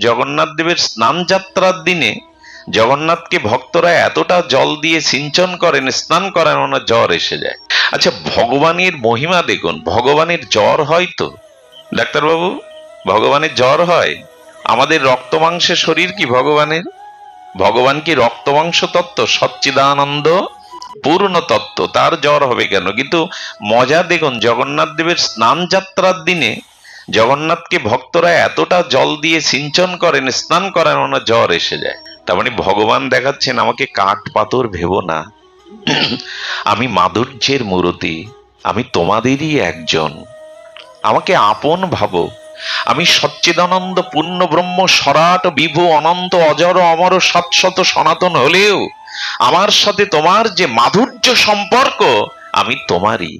জগন্নাথ দেবের স্নান যাত্রার দিনে জগন্নাথকে ভক্তরা এতটা জল দিয়ে সিঞ্চন করেন, স্নান করেন, ওনার জ্বর এসে যায়। আচ্ছা, ভগবানের মহিমা দেখুন, ভগবানের জ্বর হয় তো ডাক্তারবাবু? ভগবানের জ্বর হয়? আমাদের রক্ত মাংসের শরীর কি ভগবানের? ভগবান কি রক্ত মাংস তত্ত্ব, সচ্চিদানন্দ পূর্ণ তত্ত্ব, তার জ্বর হবে কেন? কিন্তু মজা দেখুন, জগন্নাথ দেবের স্নান যাত্রার দিনে জগন্নাথকে ভক্তরা এতটা জল দিয়ে সিঞ্চন করেন, স্নান করেন, ওনার জ্বর এসে যায়। তার মানে ভগবান দেখাচ্ছেন, আমাকে কাঠ পাথর ভেবো না, আমি মাধুর্যের মূরতি, আমি তোমাদেরই একজন, আমাকে আপন ভাবো, আমি সচ্চিদানন্দ পূর্ণ ব্রহ্ম, সরাট বিভু অনন্ত অজর অমর শাশ্বত সনাতন হলেও আমার সাথে তোমার যে মাধুর্য সম্পর্ক, আমি তোমারই।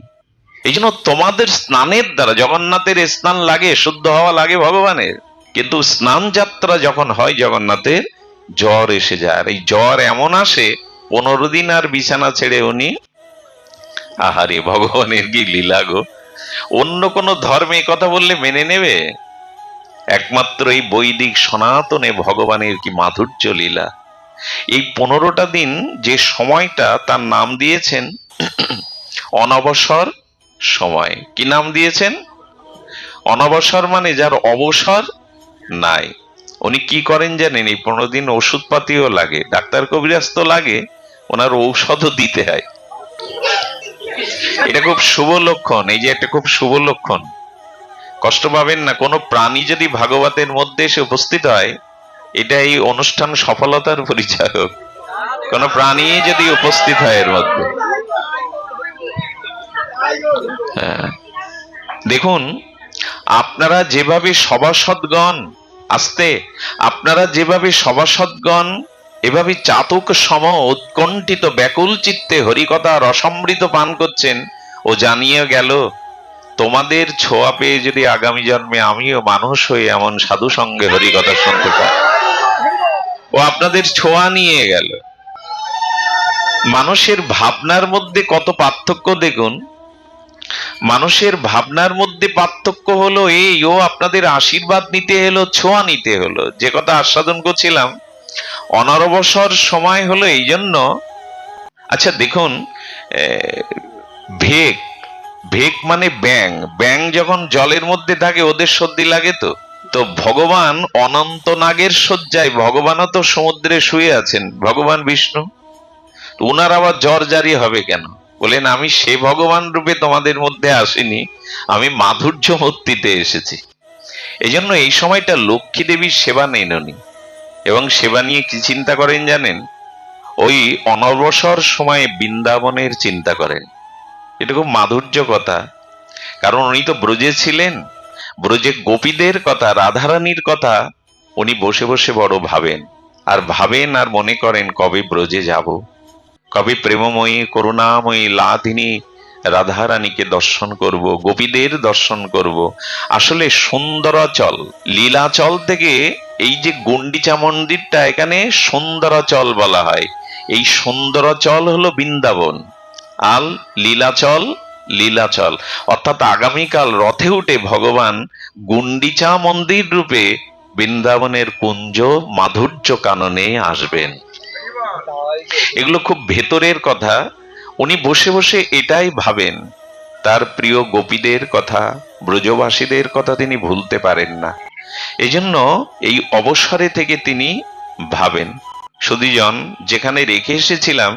এই জন্য তোমাদের স্নানের দ্বারা, জগন্নাথের স্নান লাগে, শুদ্ধ হওয়া লাগে ভগবানের, কিন্তু স্নান যাত্রা যখন হয় জগন্নাথের, জ্বর এসে যায়। আর এই জ্বর এমন আসে, 15 দিন আর বিছানা ছেড়ে উনি, আহারে ভগবানের কি লীলা গো! অন্য কোন ধর্মে কথা বললে মেনে নেবে? একমাত্র এই বৈদিক সনাতনে ভগবানের কি মাধুর্য লীলা! এই 15টা দিন যে সময়টা, তার নাম দিয়েছেন অনবসর সময়। কি নাম দিয়েছেন? অনবসর, মানে যার অবসর নাই। উনি কি করেন জানেন? এই 15 দিন ওষুধপাতিও লাগে, ডাক্তার কবিরাজ তো লাগে, ওনার ঔষধও দিতে হয়। এটা খুব শুভ লক্ষণ, এই যে একটা খুব শুভ লক্ষণ। কষ্ট পাবেন না, কোনো প্রাণী যদি ভাগবতের মধ্যে এসে উপস্থিত হয়, এটা এই অনুষ্ঠান সফলতার পরিচায়ক। কোন প্রাণী যদি উপস্থিত হয় এর মধ্যে, হ্যাঁ, দেখুন, আপনারা যেভাবে সভাসদগণ আসতে, আপনারা যেভাবে সভাসদগণ এভাবে চাতক সম উৎকণ্ঠিত ব্যাকুল চিত্তে হরিকথা রসমৃত পান করছেন, ও জানিয়ে গেল তোমাদের ছোঁয়া পেয়ে যদি আগামী জন্মে আমিও মানুষ হয়ে এমন সাধু সঙ্গে হরিকথা শুনতে পাই। ও আপনাদের ছোঁয়া নিয়ে গেল। মানুষের ভাবনার মধ্যে কত পার্থক্য দেখুন। মানুষের ভাবনার মধ্যে পার্থক্য হলো এই, ও আপনাদের আশীর্বাদ নিতে এলো, ছোঁয়া নিতে হলো। যে কথা আস্বাদন করছিলাম, অনবসর সময় হলো এই জন্য। আচ্ছা দেখুন, ভেক, ভেক মানে ব্যাং, ব্যাং যখন জলের মধ্যে থাকে ওদের সর্দি লাগে তো। তো ভগবান অনন্ত নাগের শয্যায়, ভগবানও তো সমুদ্রে শুয়ে আছেন, ভগবান বিষ্ণু, ওনার আবার জ্বর জারি হবে কেন? বলেন, আমি সে ভগবান রূপে তোমাদের মধ্যে আসিনি, আমি মাধুর্য মূর্তিতে এসেছি। এই জন্য এই সময়টা লক্ষ্মী দেবীর সেবা নেন উনি, এবং সেবা নিয়ে কি চিন্তা করেন জানেন? ওই অনবসর সময়ে বৃন্দাবনের চিন্তা করেন। এটা খুব মাধুর্য কথা, কারণ উনি তো ব্রজে ছিলেন, ব্রজে গোপীদের কথা, রাধারানীর কথা উনি বসে বসে বড় ভাবেন, আর ভাবেন আর মনে করেন কবে ব্রজে যাব, কবে প্রেমময়ী করুণাময়ী লাধিনী রাধারানীকে দর্শন করব, গোপীদের দর্শন করব। আসলে সুন্দরাচল, লীলাচল থেকে এই যে গন্ডিচা মন্দিরটা, এখানে সুন্দরাচল বলা হয়। এই সুন্দরাচল হলো বৃন্দাবন, আল লীলাচল, লীলাচল। অর্থাৎ আগামীকাল রথে উঠে ভগবান গুন্ডিচা মন্দির রূপে বৃন্দাবনের কুঞ্জ মাধুর্য কাননে আসবেন। এগুলো খুব ভেতরের কথা। উনি বসে বসে এটাই ভাবেন, তার প্রিয় গোপীদের কথা, ব্রজবাসীদের কথা তিনি ভুলতে পারেন না। এজন্য এই অবসরে থেকে তিনি ভাবেন। সুধীজন, যেখানে রেখে এসেছিলাম,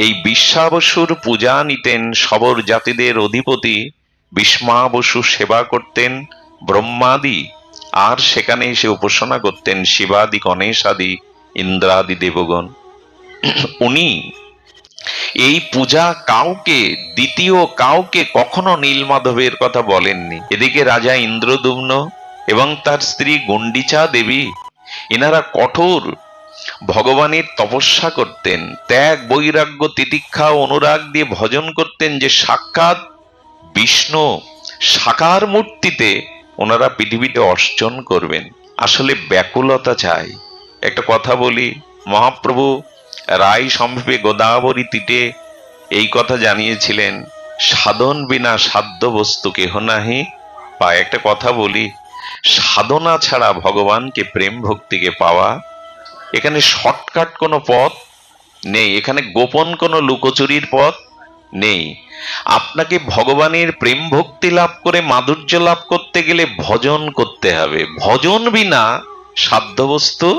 এই বিশ্বাবসুর পূজা নিতেন সবর জাতিদের অধিপতি, বিষ্মাবসু সেবা করতেন ব্রহ্মাদি, আর সেখানে এসে উপাসনা করতেন শিবাদি, গণেশাদি, ইন্দ্রাদি দেবগণ। উনি এই পূজা কাউকে, দ্বিতীয় কাউকে কখনো নীলমাধবের কথা বলেননি। এদিকে রাজা ইন্দ্রদুম্ন এবং তার স্ত্রী গুন্ডিচা দেবী, এনারা কঠোর ভগবানের তপস্যা করতেন, ত্যাগ বৈরাগ্য তিতিক্ষা অনুরাগ দিয়ে ভজন করতেন, যে সাক্ষাৎ বিষ্ণু সাকার মূর্তিতে ওনারা পৃথিবীতে অর্চন করবেন। আসলে ব্যাকুলতা চাই। একটা কথা বলি, মহাপ্রভু রায় সম্ভবে গোদাবরী তীরে এই কথা জানিয়েছিলেন, সাধন বিনা সাধ্য বস্তু কেহ নাহি পায়। একটা কথা বলি, সাধনা ছাড়া ভগবানকে প্রেম ভক্তিকে পাওয়া, এখানে শর্টকাট কোনো পথ নেই, এখানে গোপন কোনো লুকোচুরির পথ নেই। আপনাকে ভগবানের প্রেম ভক্তি লাভ করে মাধুর্য লাভ করতে গেলে ভজন করতে হবে। ভজন বিনা সাধ্যবস্তু,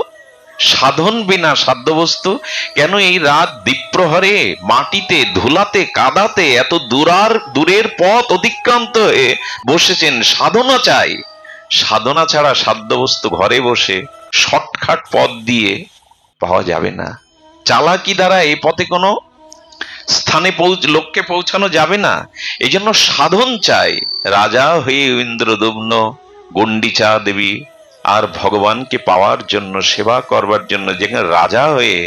সাধন বিনা সাধ্যবস্তু। কেন এই রাত দ্বীপ্রহরে মাটিতে ধুলাতে কাদাতে এত দূরের পথ অতিক্রান্ত হয়ে বসেছেন, সাধনা চাই। সাধনা ছাড়া সাধ্যবস্তু ঘরে বসে শর্টকাট পথ দিয়ে পাওয়া যাবে না। চালাকি দ্বারা এই পথে কোনো স্থানে লক্ষ্যে পৌঁছানো যাবে না। এই জন্য সাধন চাই। রাজা হয়ে ইন্দ্রদম্ন, গণ্ডিচা দেবী আর ভগবানকে পাওয়ার জন্য, সেবা করবার জন্য যেখানে রাজা হয়ে,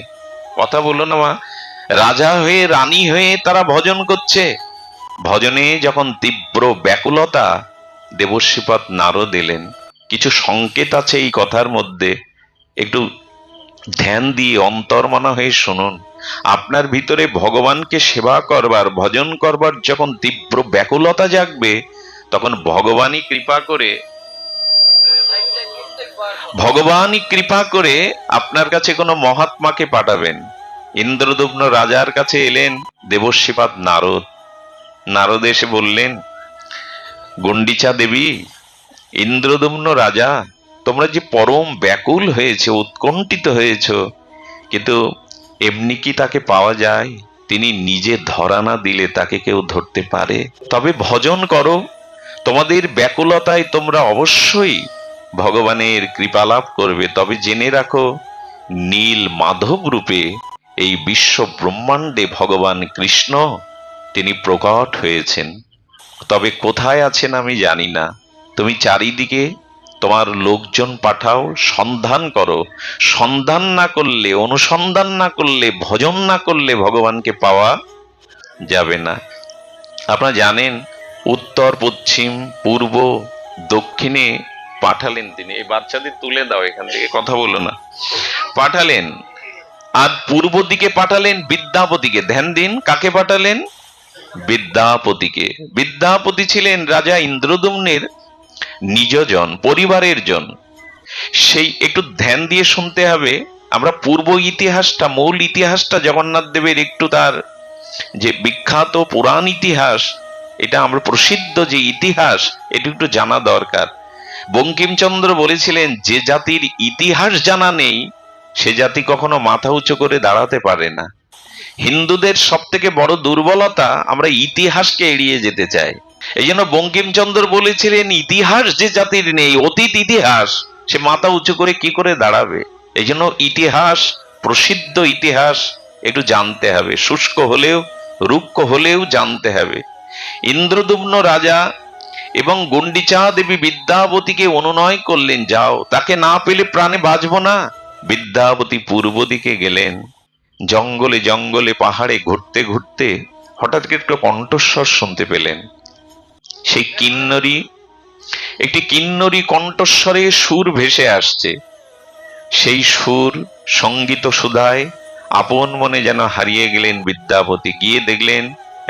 কথা বলো না মা, রাজা হয়ে রানী হয়ে তারা ভজন করছে। ভজনে যখন তীব্র ব্যাকুলতা, দেবশ্রীপাদ নারদ এলেন। কিছু সংকেত আছে এই কথার মধ্যে, একটু ধ্যান দিয়ে অন্তর্মনা হয়ে শুনুন। আপনার ভিতরে ভগবানকে সেবা করবার, ভজন করবার যখন তীব্র ব্যাকুলতা জাগবে, তখন ভগবানই কৃপা করে আপনার কাছে কোনো মহাত্মাকে পাঠাবেন। ইন্দ্রদম্ন রাজার কাছে এলেন দেবশ্রীপাদ নারদ। নারদ এসে বললেন, গণ্ডিচা দেবী, ইন্দ্রদম্ন রাজা, তোমরা যে পরম ব্যাকুল হয়েছে, উৎকণ্ঠিত হয়েছ, কিন্তু এমনি কি তাকে পাওয়া যায়? তিনি নিজে ধরা না দিলে তাকে কেউ ধরতে পারে? তবে ভজন করো, তোমাদের ব্যাকুলতায় তোমরা অবশ্যই ভগবানের কৃপা লাভ করবে। তবে জেনে রাখো, নীল মাধব রূপে এই বিশ্ব ব্রহ্মাণ্ডে ভগবান কৃষ্ণ তিনি প্রকট হয়েছেন। তবে কোথায় আছেন আমি জানি না। তুমি চারিদিকে তোমার লোকজন পাঠাও, সন্ধান করো। সন্ধান না করলে, অনুসন্ধান না করলে, ভজন না করলে ভগবানকে পাওয়া যাবে না। আপনারা জানেন, উত্তর, পশ্চিম, পূর্ব, দক্ষিণে পাঠালেন তিনি। এই বাচ্চাদের তুলে দাও, এখান থেকে কথা বলো না। পাঠালেন, আর পূর্ব দিকে পাঠালেন বিদ্যাপতিকে। ধ্যান দিন, কাকে পাঠালেন? বিদ্যাপতিকে। বিদ্যাপতি ছিলেন রাজা ইন্দ্রদম্নের নিজজন, পরিবারের জন। সেই একটু ধ্যান দিয়ে শুনতে হবে। আমরা পূর্ব ইতিহাসটা, মূল ইতিহাসটা, জগন্নাথ দেবের একটু তার যে বিখ্যাত পুরাণ ইতিহাস, এটা আমরা প্রসিদ্ধ যে ইতিহাস, এটা একটু জানা দরকার। বঙ্কিমচন্দ্র বলেছিলেন, যে জাতির ইতিহাস জানা নেই সে জাতি কখনো মাথা উঁচু করে দাঁড়াতে পারে না। হিন্দুদের সব থেকে বড় দুর্বলতা, আমরা ইতিহাসকে এড়িয়ে যেতে চাই। এই জন্য বঙ্কিমচন্দ্র বলেছিলেন, ইতিহাস যে জাতির নেই, অতীত ইতিহাস, সে মাথা উঁচু করে কি করে দাঁড়াবে? এই জন্য ইতিহাস, প্রসিদ্ধ ইতিহাস একটু জানতে হবে। শুষ্ক হলেও, রুক্ষ হলেও জানতে হবে। ইন্দ্রদম্ন রাজা এবং গণ্ডিচা দেবী বিদ্যাবতীকে অনুনয় করলেন, যাও, তাকে না পেলে প্রাণে বাঁচব না। বিদ্যাবতী পূর্ব দিকে গেলেন। জঙ্গলে জঙ্গলে পাহাড়ে ঘুরতে ঘুরতে হঠাৎ একটু কণ্ঠস্বর শুনতে পেলেন। সেই কিন্নরী, একটি কিন্নরী কণ্ঠস্বরে সুর ভেসে আসছে। সেই সুর সঙ্গীত সুধায় আপন মনে যেন হারিয়ে গেলেন বিদ্যাপতি। গিয়ে দেখলেন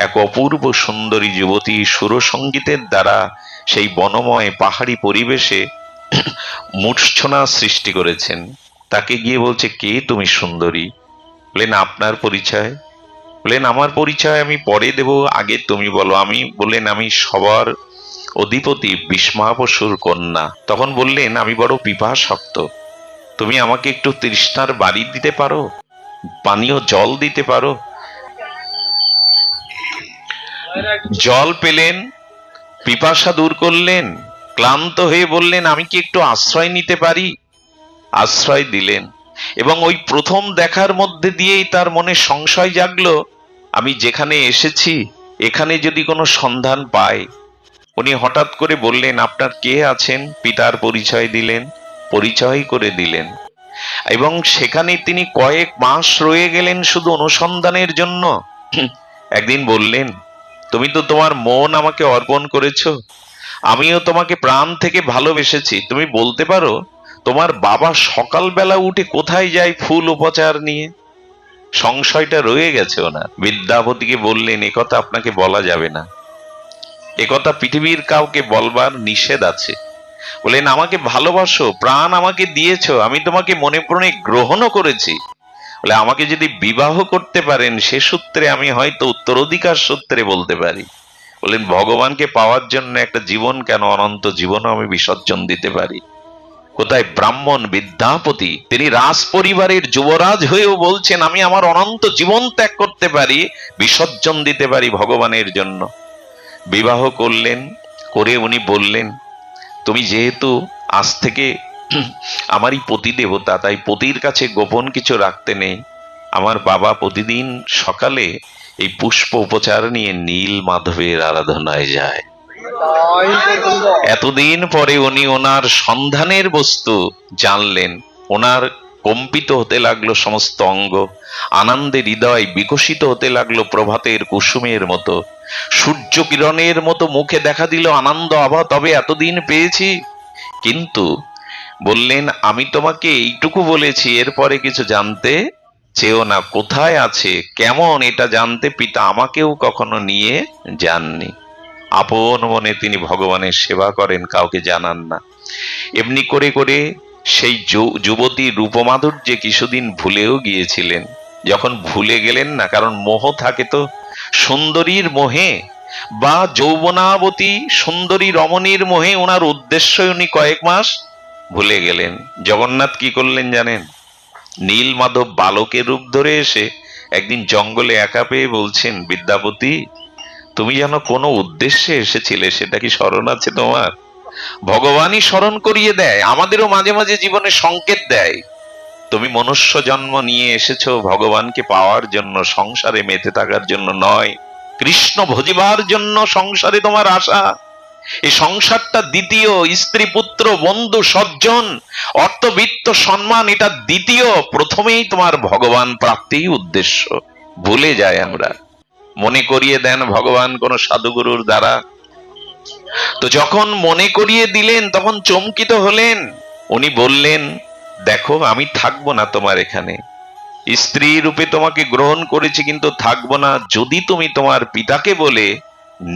এক অপূর্ব সুন্দরী যুবতী সুরসঙ্গীতের দ্বারা সেই বনময় পাহাড়ি পরিবেশে মূর্ছনা সৃষ্টি করেছেন। তাকে গিয়ে বলছে, কে তুমি সুন্দরী? বলেন, আপনার পরিচয়? বলেন, আমার পরিচয় আমি পরে দেব, আগে তুমি বলো। বললেন, আমি সবার অধিপতি বিষ্মাবসুর কন্যা। তখন বললেন, আমি বড় পিপাসার্ত, তুমি আমাকে একটু তৃষ্ণার বাড়ি দিতে পারো, পানীয় জল দিতে পারো? জল পেলেন, পিপাসা দূর করলেন, ক্লান্ত হয়ে বললেন, আমি কি একটু আশ্রয় নিতে পারি? আশ্রয় দিলেন। এবং ওই প্রথম দেখার মধ্যে দিয়েই তার মনে সংশয় জাগলো, আমি যেখানে এসেছি এখানে যদি কোনো সন্ধান পাই। উনি হঠাৎ করে বললেন, আপনার কে আছেন? পিতার পরিচয় দিলেন, পরিচয় করে দিলেন। এবং সেখানে তিনি কয়েক মাস রয়ে গেলেন শুধু অনুসন্ধানের জন্য। একদিন বললেন, তুমি তো তোমার মন আমাকে অর্পণ করেছো, আমিও তোমাকে প্রাণ থেকে ভালোবেসেছি। তুমি বলতে পারো তোমার বাবা সকালবেলা উঠে কোথায় যায় ফুল উপচার নিয়ে? সংশয়টা রয়ে গেছে ওনার। বিদ্যাপতিকে বললেন, একথা আপনাকে বলা যাবে না, একথা পৃথিবীর কাউকে বলবার নিষেধ আছে। বললেন আমাকে ভালোবাসো, প্রাণ আমাকে দিয়েছো, আমি তোমাকে মনে প্রাণে গ্রহণও করেছি। বলে আমাকে যদি বিবাহ করতে পারেন সে সূত্রে আমি হয়তো উত্তরাধিকার সূত্রে বলতে পারি। বললেন ভগবানকে পাওয়ার জন্য একটা জীবন কেন, অনন্ত জীবনও আমি বিসর্জন দিতে পারি। কোথায় ব্রাহ্মণ বিদ্যাপতি, তিনি রাজ পরিবারের যুবরাজ হয়েও বলছেন আমি আমার অনন্ত জীবন ত্যাগ করতে পারি, বিসর্জন দিতে পারি ভগবানের জন্য। বিবাহ করলেন, করে উনি বললেন তুমি যেহেতু আজ থেকে আমারই পতি দেবতা, তাই পতির কাছে গোপন কিছু রাখতে নেই। আমার বাবা প্রতিদিন সকালে এই পুষ্প উপচার নিয়ে নীল মাধবের আরাধনায় যায়। এতদিন পরে উনি ওনার সন্ধানের বস্তু জানলেন, ওনার কম্পিত হতে লাগলো সমস্ত অঙ্গ, আনন্দে হৃদয় বিকশিত হতে লাগলো প্রভাতের কুসুমের মতো, সূর্য কিরণের মতো মুখে দেখা দিল আনন্দ আভা, তবে এতদিন পেয়েছি। কিন্তু বললেন আমি তোমাকে এইটুকু বলেছি, এরপরে কিছু জানতে চেও না, কোথায় আছে কেমন এটা জানতে পিতা আমাকেও কখনো নিয়ে যাননি। আপন মনে তিনি ভগবানের সেবা করেন, কাউকে জানান না। এমনি করে করে সেই যুবতী রূপমাধুর্যে কিছুদিন ভুলেও গিয়েছিলেন। যখন ভুলে গেলেন না, কারণ মোহ থাকে তো, সুন্দরীর মোহে বা যৌবনাবতী সুন্দরী রমণীর মোহে ওনার উদ্দেশ্যই উনি কয়েক মাস ভুলে গেলেন। জগন্নাথ কি করলেন জানেন? নীল মাধব বালকের রূপ ধরে এসে একদিন জঙ্গলে একা পেয়ে বলছেন বিদ্যাপতি তুমি যেন কোনো উদ্দেশ্যে এসেছিলে, সেটা কি স্মরণ আছে তোমার? ভগবানই স্মরণ করিয়ে দেয়, আমাদেরও মাঝে মাঝে জীবনে সংকেত দেয়। তুমি মনুষ্য জন্ম নিয়ে এসেছো ভগবানকে পাওয়ার জন্য, সংসারে মেতে থাকার জন্য নয়, কৃষ্ণ ভজিবার জন্য সংসারে তোমার আশা। এই সংসারটা দ্বিতীয়, স্ত্রী পুত্র বন্ধু সজ্জন অর্থবিত্ত সম্মান এটা দ্বিতীয়, প্রথমেই তোমার ভগবান প্রাপ্তিই উদ্দেশ্য। ভুলে যায় আমরা। মনে করিয়ে দেন ভগবান কোন সাধুগুরুর দ্বারা। তো যখন মনে করিয়ে দিলেন তখন চমকিত হলেন। উনি বললেন দেখো আমি থাকবো না তোমার এখানে, স্ত্রী রূপে তোমাকে গ্রহণ করেছি কিন্তু থাকবো না যদি তুমি তোমার পিতাকে বলে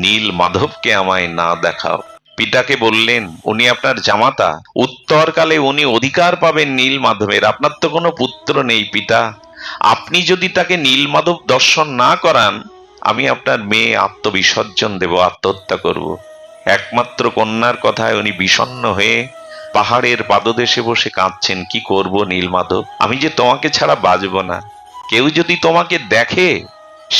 নীল মাধবকে আমায় না দেখাও। পিতাকে বললেন, উনি আপনার জামাতা, উত্তরকালে উনি অধিকার পাবেন নীল মাধবের। আপনার তো কোনো পুত্র নেই পিতা, আপনি যদি তাকে নীল মাধব দর্শন না করান আমি আপনার মেয়ে আত্মবিসর্জন দেব, আত্মহত্যা করব। একমাত্র কন্যার কথায় উনি বিষণ্ণ হয়ে পাহাড়ের পাদদেশে বসে কাঁদছেন, কি করব নীল মাধব, আমি যে তোমাকে ছাড়া বাঁচব না। কেউ যদি তোমাকে দেখে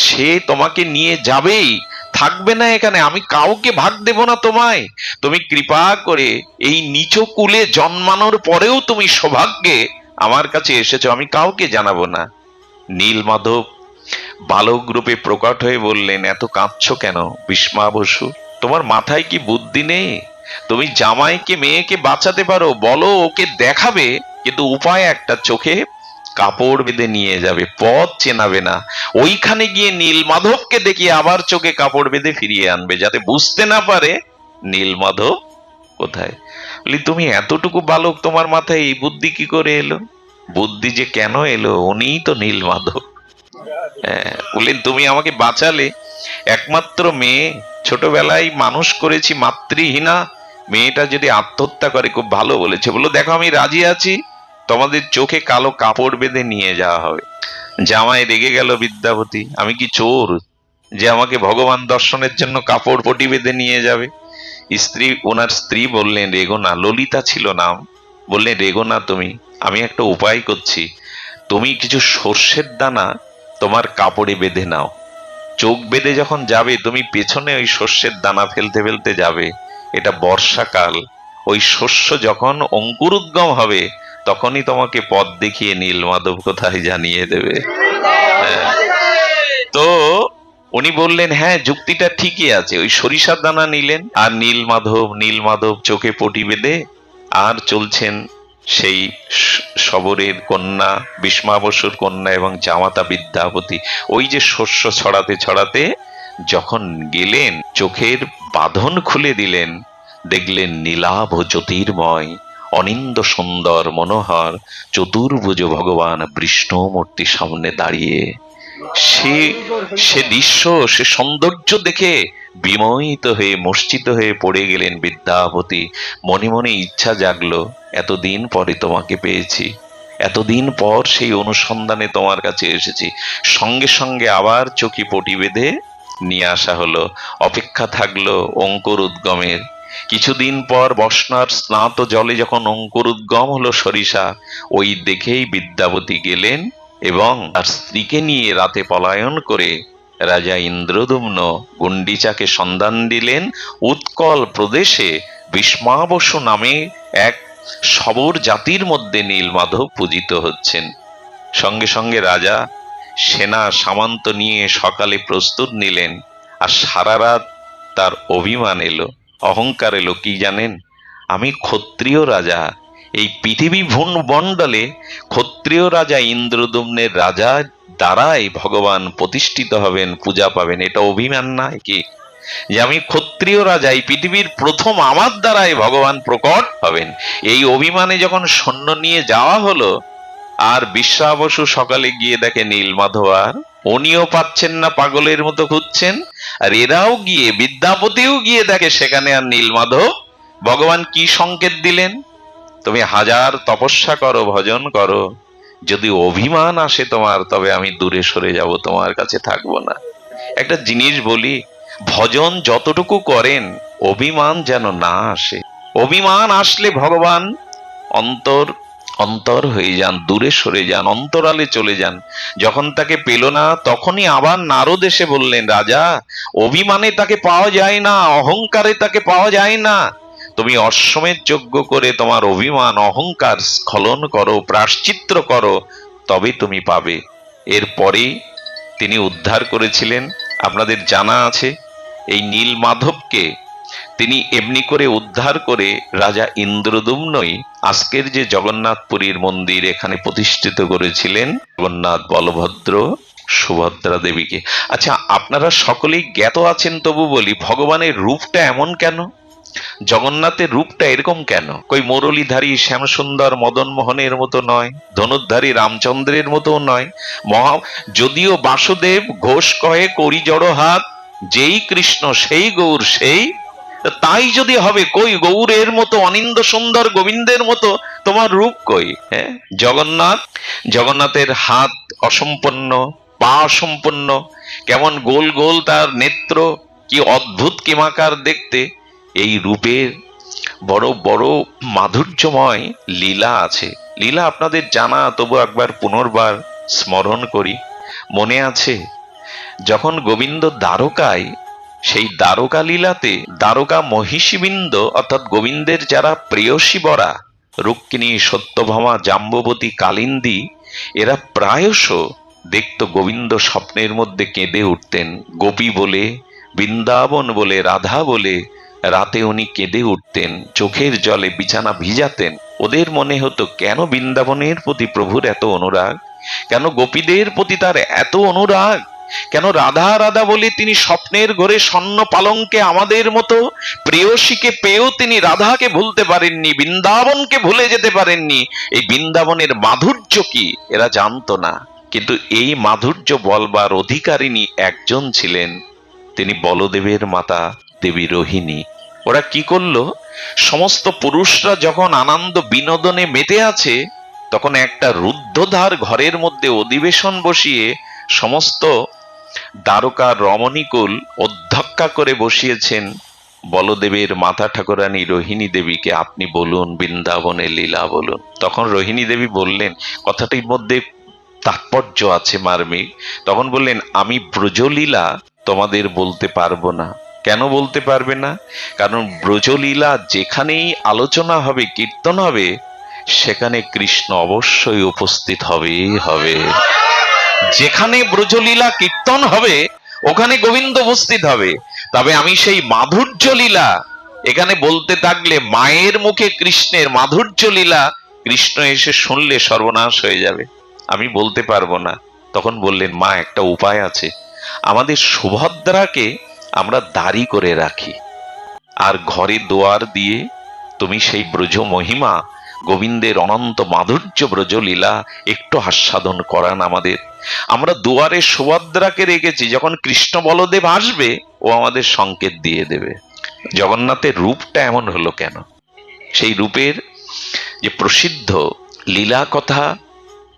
সে তোমাকে নিয়ে যাবেই, থাকবে না এখানে, আমি কাউকে ভাগ দেব না তোমায়। তুমি কৃপা করে এই নিচ কুলে জন্মানোর পরেও তুমি সৌভাগ্যে আমার কাছে এসেছো, আমি কাউকে জানাবো না। নীল মাধব বালক রূপে প্রকট হয়ে বললেন, এত কাঁদছো কেন ভীষ্মা বসু, তোমার মাথায় কি বুদ্ধি নেই? তুমি জামাইকে মেয়েকে বাঁচাতে পারো, বলো ওকে দেখাবে, কিন্তু উপায় একটা, চোখে কাপড় বেঁধে নিয়ে যাবে, পথ চেনাবে না, ওইখানে গিয়ে নীল মাধবকে দেখিয়ে আবার চোখে কাপড় বেঁধে ফিরিয়ে আনবে, যাতে বুঝতে না পারে নীল মাধব কোথায়। বলি তুমি এতটুকু বালক, তোমার মাথায় এই বুদ্ধি কি করে এলো? বুদ্ধি যে কেন এলো, উনিই তো নীল মাধব। বললেন তুমি আমাকে বাঁচালে, একমাত্র মেয়ে, ছোটবেলায় মানুষ করেছি মাতৃহীনা, মেয়েটা যদি আত্মহত্যা করে খুব ভালো বলেছে। বললো দেখো আমি রাজি আছি, তোমাদের চোখে কালো কাপড় বেঁধে নিয়ে যাওয়া হবে। জামাই রেগে গেল, বিদ্যাপতি আমি কি চোর যে আমাকে ভগবান দর্শনের জন্য কাপড় পটি বেঁধে নিয়ে যাবে? ওনার স্ত্রী বললেন রেগো না, ললিতা ছিল নাম। বললেন রেগো না তুমি, আমি একটা উপায় করছি, তুমি কিছু সর্ষের দানা তোমার কাপড়ে বেঁধে নাও, চোখ বেঁধে যখন যাবে তুমি পেছনে ওই শস্যের দানা ফেলতে ফেলতে যাবে, এটা বর্ষাকাল, ওই শস্য যখন অঙ্কুরোদ্গম হবে তখনই তোমাকে পথ দেখিয়ে নীল মাধব কোথায় জানিয়ে দেবে। তো উনি বললেন হ্যাঁ যুক্তিটা ঠিকই আছে। ওই সরিষার দানা নিলেন, আর নীল মাধব চোখে পটি বেঁধে আর চলছেন সেই শবরের কন্যা, ভীষ্মা বসুর কন্যা এবং জামাতা বিদ্যাপতি। ওই যে শস্য ছড়াতে ছড়াতে যখন গেলেন, চোখের বাঁধন খুলে দিলেন, দেখলেন নীলাভ জ্যোতির্ময় অনিন্দ সুন্দর মনোহর চতুর্ভুজ ভগবান বিষ্ণু মূর্তি সামনে দাঁড়িয়ে। সে সে দৃশ্য, সে সৌন্দর্য দেখে বিমোহিত হয়ে মূর্ছিত হয়ে পড়ে গেলেন বিদ্যাপতি। মনে মনে ইচ্ছা জাগলো, এতদিন পরে তোমাকে পেয়েছি, এতদিন পর সেই অনুসন্ধানে তোমার কাছে এসেছি। সঙ্গে সঙ্গে আবার চকি পটি বেঁধে নিয়ে আসা হলো। অপেক্ষা থাকলো অঙ্কুর উদ্গমের। কিছুদিন পর বসনার স্নাত জলে যখন অঙ্কুর উদ্গম হলো সরিষা, ওই দেখেই বিদ্যাপতি গেলেন এবং তার স্ত্রীকে নিয়ে রাতে পলায়ন করে রাজা ইন্দ্রদুম্ন গুন্ডিচাকে সন্ধান দিলেন। উৎকল প্রদেশে ভীষ্মাবসু নামে এক সবর জাতির মধ্যে নীলমাধব পূজিত হচ্ছেন। সঙ্গে সঙ্গে রাজা সেনা সামন্ত নিয়ে সকালে প্রস্তুত নিলেন। আর সারা রাত তার অভিমান এলো, অহংকার এলো। কি জানেন, আমি ক্ষত্রিয় রাজা, এই পৃথিবী ভূমণ্ডলে ক্ষত্রিয় রাজা ইন্দ্রদুম্নের রাজা দ্বারাই ভগবান প্রতিষ্ঠিত হবেন, পূজা পাবেন। এটা অভিমান নয় কি, যে আমি ক্ষত্রিয় রাজা, এই পৃথিবীর প্রথম আমার দ্বারাই ভগবান প্রকট হবেন। এই অভিমানে যখন সৈন্য নিয়ে যাওয়া হলো, আর বিশ্বাবসু সকালে গিয়ে দেখে নীলমাধব আর উনিও পাচ্ছেন না, পাগলের মতো খুঁজছেন। আর এরাও গিয়ে, বিদ্যাপতিও গিয়ে দেখে সেখানে আর নীলমাধব। ভগবান কি সংকেত দিলেন? তুমি হাজার তপস্যা করো, ভজন করো, যদি অভিমান আসে তোমার, তবে আমি দূরে সরে যাব, তোমার কাছে থাকবো না। একটা জিনিস বলি, ভজন যতটুকু করেন অভিমান যেন না আসে। অভিমান আসলে ভগবান অন্তর অন্তর হয়ে যান, দূরে সরে যান, অন্তরালে চলে যান। যখন তাকে পেল না, তখনই আবার নারদ এসে বললেন, রাজা, অভিমানে তাকে পাওয়া যায় না, অহংকারে তাকে পাওয়া যায় না। তুমি অশ্বমেধ যজ্ঞ করে তোমার অভিমান অহংকার স্খলন করো, প্রায়শ্চিত্ত করো, তবে তুমি পাবে। এরপরে তিনি উদ্ধার করেছিলেন। আপনাদের জানা আছে, এই নীলমাধবকে তিনি এমনি করে উদ্ধার করে রাজা ইন্দ্রদুম্নই আজকের যে জগন্নাথপুরীর মন্দির এখানে প্রতিষ্ঠিত করেছিলেন, জগন্নাথ, বলভদ্র, সুভদ্রা দেবীকে। আচ্ছা, আপনারা সকলেই জ্ঞাত আছেন, তবু বলি, ভগবানের রূপটা এমন কেন? জগন্নাথের রূপটা এরকম কেন? কই মুরলীধারী শ্যামসুন্দর মদন মোহনের মতো নয়, ধনুর্ধারী রামচন্দ্রের মতো নয়। যদিও বাসুদেব ঘোষ কহে করি জড় হাত, যেই কৃষ্ণ সেই গৌর সেই, তাই যদি হবে, কই গৌরের মতো অনিন্দ সুন্দর গোবিন্দের মতো তোমার রূপ কই? হ্যাঁ, জগন্নাথের হাত অসম্পন্ন, পা অসম্পন্ন, কেমন গোল গোল তার নেত্র, কি অদ্ভুত কিমাকার দেখতে। এই রূপের বড় বড় মাধুর্যময় লীলা আছে। লীলা আপনাদের জানা, তবু একবার পুনর্বার স্মরণ করি। মনে আছে, যখন গোবিন্দ দ্বারকায়, সেই দ্বারকা লীলাতে দ্বারকা মহিষীবৃন্দ, অর্থাৎ গোবিন্দের যারা প্রেয়সী বরা, রুক্মিণী, সত্যভামা, জাম্ববতী, কালিন্দী, এরা প্রায়শ দেখত গোবিন্দ স্বপ্নের মধ্যে কেঁদে উঠতেন। গোপী বলে, বৃন্দাবন বলে, রাধা বলে রাতে উনি কেঁদে উঠতেন, চোখের জলে বিছানা ভিজাতেন। ওদের মনে হতো, কেন বৃন্দাবনের প্রতি প্রভুর এত অনুরাগ, কেন গোপীদের প্রতি তার এত অনুরাগ, কেন রাধা রাধা বলে তিনি স্বপ্নের ঘরে স্বর্ণ পালঙ্কে আমাদের মতো প্রেয়সীকে পেয়েও তিনি রাধাকে ভুলতে পারেননি, বৃন্দাবনকে ভুলে যেতে পারেননি। এই বৃন্দাবনের মাধুর্য কি এরা জানতো না। কিন্তু এই মাধুর্য বলবার অধিকারিণী একজন ছিলেন, তিনি বলদেবের মাতা দেবী রোহিণী। ওরা কি করলো, সমস্ত পুরুষরা যখন আনন্দ বিনোদনে মেতে আছে, তখন একটা রুদ্ধদ্বার ঘরের মধ্যে অধিবেশন বসিয়ে সমস্ত দ্বারকার রমণীকুল অধ্যক্ষা করে বসিয়েছেন বলদেবের মাতা ঠাকুরানী রোহিণী দেবীকে, আপনি বলুন বৃন্দাবনের লীলা বলুন। তখন রোহিণী দেবী বললেন, কথাটির মধ্যে তাৎপর্য আছে মার্মিক। তখন বললেন, আমি ব্রজলীলা তোমাদের বলতে পারবো না। কেন বলতে পারবে না? কারণ ব্রজলীলা যেখানেই আলোচনা হবে, কীর্তন হবে, সেখানে কৃষ্ণ অবশ্যই উপস্থিত হবেই হবে। যেখানে ব্রজলীলা কীর্তন হবে, ওখানে গোবিন্দ উপস্থিত হবে। তবে আমি সেই মাধুর্য লীলা এখানে বলতে থাকলে, মায়ের মুখে কৃষ্ণের মাধুর্য লীলা কৃষ্ণ এসে শুনলে সর্বনাশ হয়ে যাবে, আমি বলতে পারবো না। তখন বললেন, মা, একটা উপায় আছে। আমাদের সুভদ্রাকে আমরা দাড়ি করে রাখি, আর ঘরে দোয়ার দিয়ে তুমি সেই ব্রজ মহিমা গোবিন্দের অনন্ত মাধুর্য ব্রজলীলা একটু আস্বাদন করান আমাদের। আমরা দুয়ারে সুভদ্রাকে রেখেছি, যখন কৃষ্ণ বলদেব আসবে ও আমাদের সংকেত দিয়ে দেবে। জগন্নাথের রূপটা এমন হলো কেন? সেই রূপের যে প্রসিদ্ধ লীলা কথা,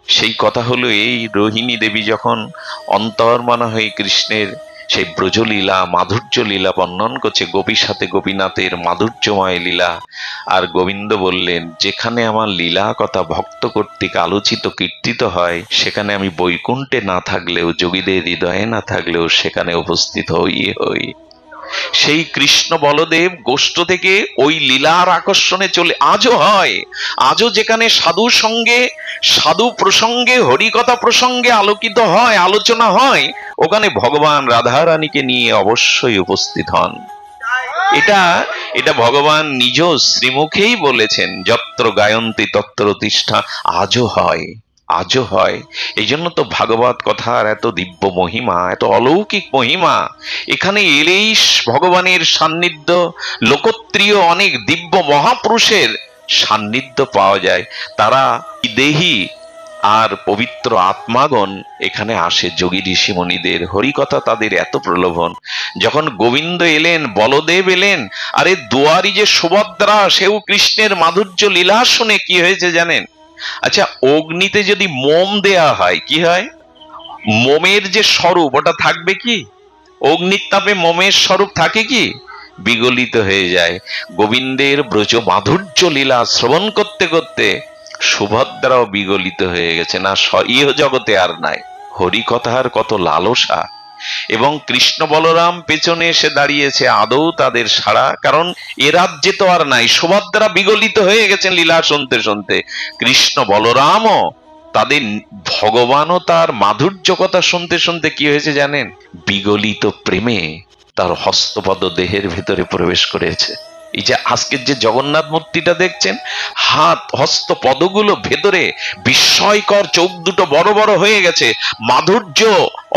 সেই কথা হলো এই, রোহিণী দেবী যখন অন্তর্মনা হয়ে কৃষ্ণের সেই ব্রজলীলা মাধুর্য লীলা বর্ণন করছে, গোপীর সাথে গোপীনাথের মাধুর্যময় লীলা, আর গোবিন্দ বললেন, যেখানে আমার লীলা কথা ভক্ত কর্তৃক আলোচিত কীর্তিত হয়, সেখানে আমি বৈকুণ্ঠে না থাকলেও, যোগীদের হৃদয়ে না থাকলেও সেখানে উপস্থিত হই হই। সেই কৃষ্ণ বলদেব গোষ্ঠ থেকে ওই লীলার আকর্ষণে চলে আজও হয়। আজও যেখানে সাধু সঙ্গে, সাধু প্রসঙ্গে, হরিকথা প্রসঙ্গে আলোকিত হয়, আলোচনা হয়, ওখানে ভগবান রাধারানীকে নিয়ে অবশ্যই উপস্থিত হন। এটা এটা ভগবান নিজ শ্রীমুখেই বলেছেন, যত্র গায়ন্তী তত্র তিষ্ঠা। আজও হয়, আজও হয়। এই জন্য তো ভাগবত কথার এত দিব্য মহিমা, এত অলৌকিক মহিমা। এখানে এলেই ভগবানের সান্নিধ্য, লোকত্রিয় অনেক দিব্য মহাপুরুষের সান্নিধ্য পাওয়া যায়। তারা দেহি আর পবিত্র আত্মাগণ এখানে আসে, যোগী ঋষিমণিদের হরিকথা তাদের এত প্রলোভন। যখন গোবিন্দ এলেন, বলদেব এলেন, আরে দুয়ারি যে সুভদ্রা, সেও কৃষ্ণের মাধুর্য লীলা শুনে কি হয়েছে জানেন? আচ্ছা, অগ্নিতে যদি মোম দেয়া হয় কি হয়? মোমের যে স্বরূপ ওটা থাকবে কি? অগ্নির তাপে মোমের স্বরূপ থাকে কি? বিগলিত হয়ে যায়। গোবিন্দের ব্রজ মাধুর্য লীলা শ্রবণ করতে করতে সুভদ্রাও বিগলিত হয়ে গেছে, না ইহ জগতে আর নাই। হরিকথার কত লালসা। এবং কৃষ্ণ বলরাম পেছনে এসে দাঁড়িয়েছে, আদৌ তাদের সাড়া, কারণ এ রাজ্যে তো আর নাই। সুভদ্রা বিগলিত হয়ে গেছেন লীলা শুনতে শুনতে। কৃষ্ণ বলরামও তাদের, ভগবানও তার মাধুর্য কথা শুনতে শুনতে কি হয়েছে জানেন? বিগলিত প্রেমে তার হস্তপদ দেহের ভেতরে প্রবেশ করেছে। এই যে আজকের যে জগন্নাথ মূর্তিটা দেখছেন, হাত হস্ত পদগুলো ভেতরে বিস্ময়কর, চোখ দুটো বড় বড় হয়ে গেছে। মাধুর্য,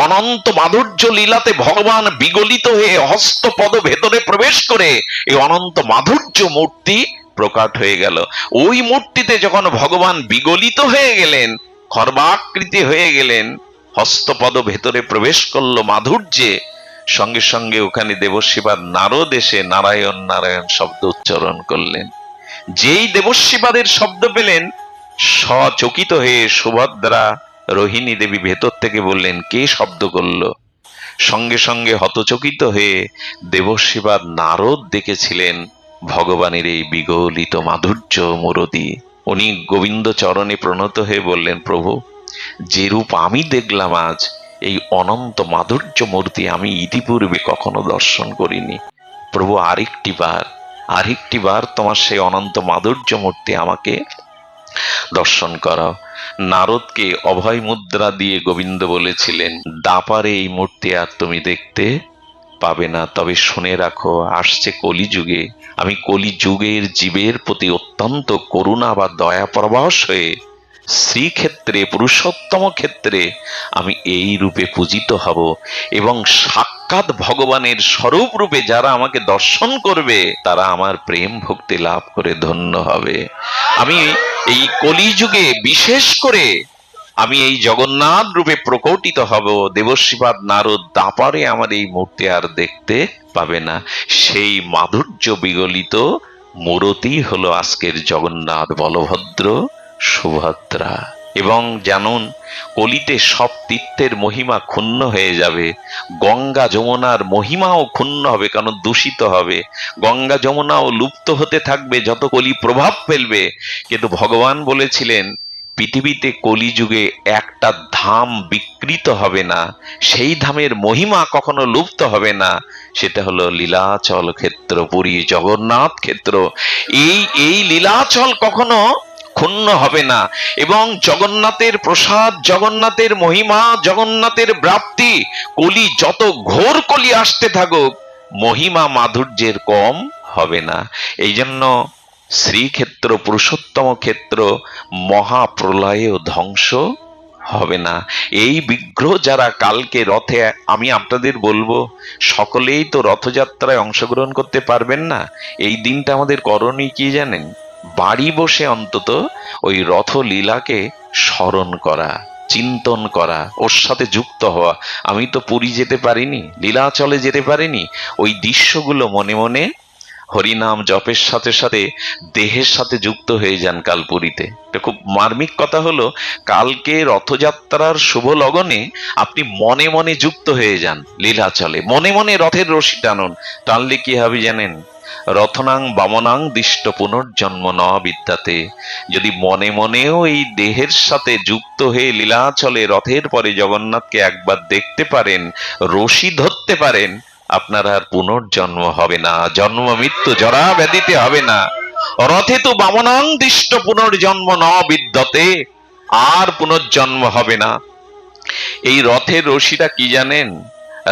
অনন্ত মাধুর্য লীলাতে ভগবান বিগলিত হয়ে হস্তপদ ভেতরে প্রবেশ করে এই অনন্ত মাধুর্য মূর্তি প্রকাট হয়ে গেল। ওই মূর্তিতে যখন ভগবান বিগলিত হয়ে গেলেন, খর্বাকৃতি হয়ে গেলেন, হস্তপদ ভেতরে প্রবেশ করলো মাধুর্যে, সঙ্গে সঙ্গে ওখানে দেবশিবাদ নারদ এসে নারায়ণ নারায়ণ শব্দ উচ্চারণ করলেন। যেই দেবশিবাদের শব্দ পেলেন, সচকিত হয়ে সুভদ্রা রোহিণী দেবী ভেতর থেকে বললেন, কে শব্দ করলো? সঙ্গে সঙ্গে হতচকিত হয়ে দেবশিবাদ নারদ দেখেছিলেন ভগবানের এই বিগলিত মাধুর্য মূরতি। উনি গোবিন্দ চরণে প্রণত হয়ে বললেন, প্রভু, যে রূপ আমি দেখলাম আজ, এই অনন্ত মাধুর্য মূর্তি আমি ইতিপূর্বে কখনো দর্শন করিনি। প্রভু, আরেকটি বার তোমার সেই অনন্ত মাধুর্য মূর্তি আমাকে দর্শন করাও। নারদকে অভয় মুদ্রা দিয়ে গোবিন্দ বলেছিলেন, দাপারে এই মূর্তি আর তুমি দেখতে পাবে না। তবে শুনে রাখো, আসছে কলিযুগে, আমি কলিযুগের জীবের প্রতি অত্যন্ত করুণা বা দয়া পরবশ হয়ে শ্রীক্ষেত্রে, পুরুষোত্তম ক্ষেত্রে আমি এই রূপে পূজিত হব, এবং সাক্ষাৎ ভগবানের স্বরূপ রূপে যারা আমাকে দর্শন করবে তারা আমার প্রেম ভক্তি লাভ করে ধন্য হবে। আমি এই কলিযুগে বিশেষ করে আমি এই জগন্নাথ রূপে প্রকটিত হব। দেবশিবাদ নারদ দাপারে আমার এই মূর্তি আর দেখতে পাবে না। সেই মাধুর্য বিগলিত মূরতি হলো আজকের জগন্নাথ, বলভদ্র, সুভদ্রা। এবং জানুন, কলিতে সব তীর্থের মহিমা ক্ষুণ্ণ হয়ে যাবে। গঙ্গা যমুনার মহিমাও ক্ষুণ্ণ হবে, কারণ দূষিত হবে। গঙ্গা যমুনাও লুপ্ত হতে থাকবে যত কলি প্রভাব ফেলবে। কিন্তু ভগবান বলেছিলেন, পৃথিবীতে কলিযুগে একটা ধাম বিকৃত হবে না, সেই ধামের মহিমা কখনো লুপ্ত হবে না। সেটা হলো লীলাচল ক্ষেত্র, পুরী জগন্নাথ ক্ষেত্র। এই লীলাচল কখনো ক্ষুণ্ণ হবে না। এবং জগন্নাথের প্রসাদ, জগন্নাথের মহিমা, জগন্নাথের ব্যাপ্তি, কলি যত ঘোর কলি আসতে থাকুক, মহিমা মাধুর্যের কম হবে না। এই জন্য শ্রীক্ষেত্র, পুরুষোত্তম ক্ষেত্র মহাপ্রলয়েও ধ্বংস হবে না। এই বিগ্রহ যারা কালকে রথে, আমি আপনাদের বলবো, সকলেই তো রথযাত্রায় অংশগ্রহণ করতে পারবেন না। এই দিনটা আমাদের করণীয় কি জানেন? বাড়ি বসে অন্তত ওই রথলীলাকে স্মরণ করা, চিন্তন করা, ওর সাথে যুক্ত হওয়া। আমি তো পুরী যেতে পারিনি, লীলাচলে যেতে পারিনি, ওই দৃশ্যগুলো মনে মনে হরিনাম জপের সাথে সাথে দেহের সাথে যুক্ত হয়ে যান কাল পুরীতে। এটা খুব মার্মিক কথা হলো, কালকে রথযাত্রার শুভ লগনে আপনি মনে মনে যুক্ত হয়ে যান লীলাচলে, মনে মনে রথের রশি টানুন। টানলে কি হবে জানেন? রথনাং বামনাং দিষ্ট পুনর্জন্ম ন বিদ্যাতে। যদি মনে মনেও এই দেহের সাথে যুক্ত হয়ে লীলাচলে রথের পরে জগন্নাথকে একবার দেখতে পারেন, রশি ধরতে পারেন, আপনার আর পুনর্জন্ম হবে না, জন্ম মৃত্যু জরা ব্যাধিতে হবে না। রথে তো বামনাং দিষ্ট পুনর্জন্ম ন বিদ্যতে, আর পুনর্জন্ম হবে না। এই রথের রশিটা কি জানেন?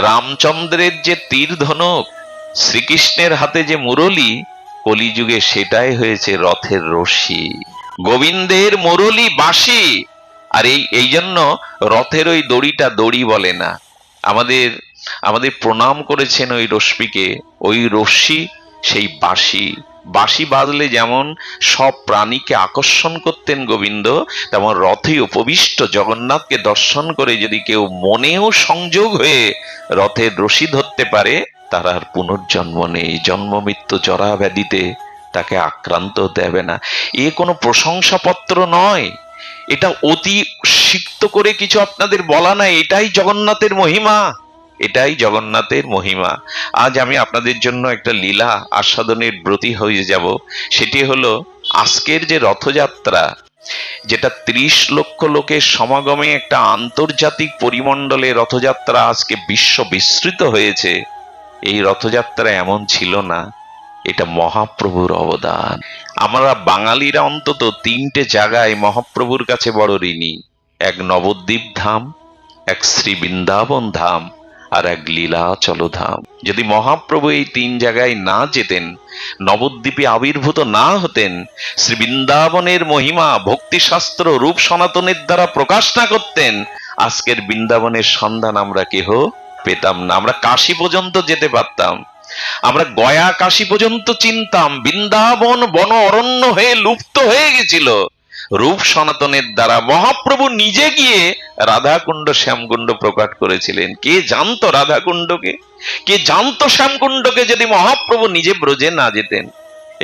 রামচন্দ্রের যে তীর ধনুক, শ্রীকৃষ্ণের হাতে যে মুরলী, কলিযুগে সেটাই হয়েছে রথের রশি। গোবিন্দের মুরলী বাঁশি। আর এই জন্য রথের ওই দড়িটা দড়ি বলে না, আমাদের আমাদের প্রণাম করেছেন ওই রশ্মিকে, ওই রশ্মি সেই বাঁশি। বাঁশি বাজলে যেমন সব প্রাণীকে আকর্ষণ করতেন গোবিন্দ, তেমন রথে উপবিষ্ট জগন্নাথকে দর্শন করে যদি কেউ মনেও সংযোগ হয়ে রথের রশি ধরতে পারে, তার আর পুনর্জন্ম নেই, জন্ম মৃত্যু জরা ব্যাধিতে তাকে আক্রান্ত দেবে না। এ কোনো প্রশংসাপত্র নয়, এটা অতি সিক্ত করে কিছু আপনাদের বলা নাই, এটাই জগন্নাথের মহিমা, এটাই জগন্নাথের মহিমা। আজ আমি আপনাদের জন্য একটা লীলা আস্বাদনের ব্রতী হয়ে যাব। সেটি হলো আজকের যে রথযাত্রা, যেটা 30 লক্ষ লোকের সমাগমে একটা আন্তর্জাতিক পরিমণ্ডলে রথযাত্রা আজকে বিশ্ব বিস্তৃত হয়েছে। এই রথযাত্রা এমন ছিল না, এটা মহাপ্রভুর অবদান। আমরা বাঙালিরা অন্তত 3টে জায়গায় মহাপ্রভুর কাছে বড় ঋণী। এক নবদ্বীপ ধাম, এক শ্রী বৃন্দাবন ধাম, আর এক লীলাচল ধাম। যদি মহাপ্রভু এই 3 জায়গায় না যেতেন, নবদ্বীপে আবির্ভূত না হতেন, শ্রী বৃন্দাবনের মহিমা ভক্তিশাস্ত্র রূপ সনাতনের দ্বারা প্রকাশ না করতেন, আজকের বৃন্দাবনের সন্ধান আমরা কেহ পেতাম না। আমরা কাশী পর্যন্ত যেতে পারতাম, আমরা গয়া কাশী পর্যন্ত চিনতাম, বৃন্দাবন বন অরণ্য হয়ে লুপ্ত হয়ে গেছিল। রূপ সনাতনের দ্বারা মহাপ্রভু নিজে গিয়ে রাধাকুণ্ড শ্যামকুণ্ড প্রকাশ করেছিলেন। কে জানতো রাধাকুণ্ডকে, কে জানতো শ্যামকুণ্ডকে, যদি মহাপ্রভু নিজে ব্রজে না যেতেন?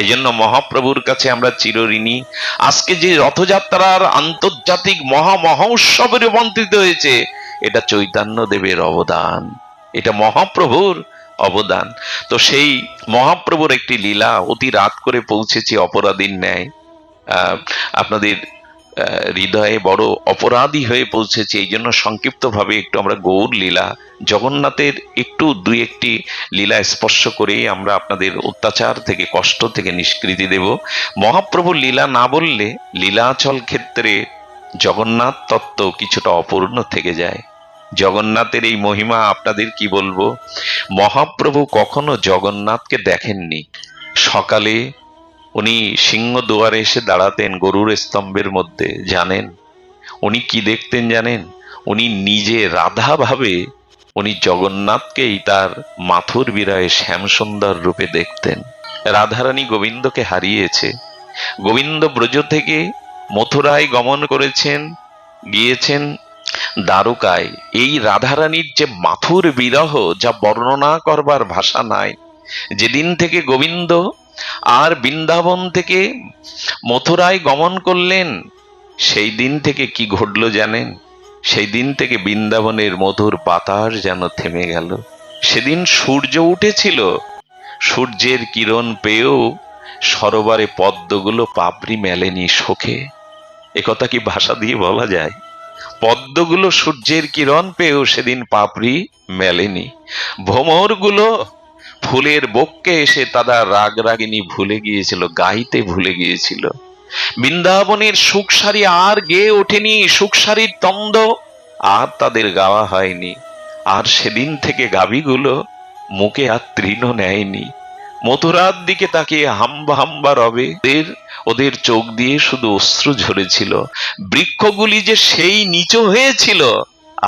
এই জন্য মহাপ্রভুর কাছে আমরা চিরঋণী। আজকে যে রথযাত্রার আন্তর্জাতিক মহা উৎসবে রূপান্তরিত হয়েছে, এটা চৈতন্য দেবের অবদান, এটা মহাপ্রভুর অবদান। তো সেই মহাপ্রভুর একটি লীলা অতি রাত করে পৌঁছেছি অপরাধীর ন্যায়, আপনাদের হৃদয়ে বড় অপরাধী হয়ে পৌঁছেছি। এই জন্য সংক্ষিপ্ত ভাবে একটু আমরা গৌর লীলা, জগন্নাথের একটু 2-1টি লীলা স্পর্শ করে আমরা আপনাদের অত্যাচার থেকে, কষ্ট থেকে নিষ্কৃতি দেব। মহাপ্রভুর লীলা না বললে লীলাচল ক্ষেত্রে জগন্নাথ তত্ত্ব কিছুটা অপূর্ণ থেকে যায়। জগন্নাথের এই মহিমা আপনাদের কি বলবো। মহাপ্রভু কখনো জগন্নাথকে দেখেননি। সকালে উনি সিংহ দুয়ারে এসে দাঁড়াতেন গরুর স্তম্ভের মধ্যে, জানেন উনি কি দেখতেন জানেন? উনি নিজে রাধা ভাবে উনি জগন্নাথকেই তার মাথুর বিরহে শ্যামসুন্দর রূপে দেখতেন। রাধারানী গোবিন্দকে হারিয়েছে, গোবিন্দ ব্রজ থেকে মথুরায় গমন করেছেন, গিয়েছেন দ্বারকায়। এই রাধারানীর যে মাথুর বিরহ, যা বর্ণনা করবার ভাষা নাই। যেদিন থেকে গোবিন্দ আর বৃন্দাবন থেকে মথুরায় গমন করলেন, সেই দিন থেকে কি ঘটলো জানেন? সেই দিন থেকে বৃন্দাবনের মধুর বাতাস যেন থেমে গেল। সেদিন সূর্য উঠেছিল, সূর্যের কিরণ পেয়েও সরোবরে পদ্মগুলো পাপড়ি মেলেনি শোকে। একথা কি ভাষা দিয়ে বলা যায়? পদ্মগুলো সূর্যের কিরণ পেয়েও সেদিন পাপড়ি মেলেনি। ভ্রমরগুলো ফুলের বক্ষে এসে তারা রাগ রাগিনী ভুলে গিয়েছিল, গাইতে ভুলে গিয়েছিল। বৃন্দাবনের সুখসারী আর গেয়ে ওঠেনি, সুখসারীর তন্দ আর তাদের গাওয়া হয়নি। আর সেদিন থেকে গাভীগুলো মুখে আর তৃণ নেয়নি, মথুরার দিকে তাকিয়ে হাম্বা হাম্বা রবে। ওদের চোখ দিয়ে শুধু অশ্রু ঝরেছিল। বৃক্ষগুলি যে সেই নিচু হয়েছিল,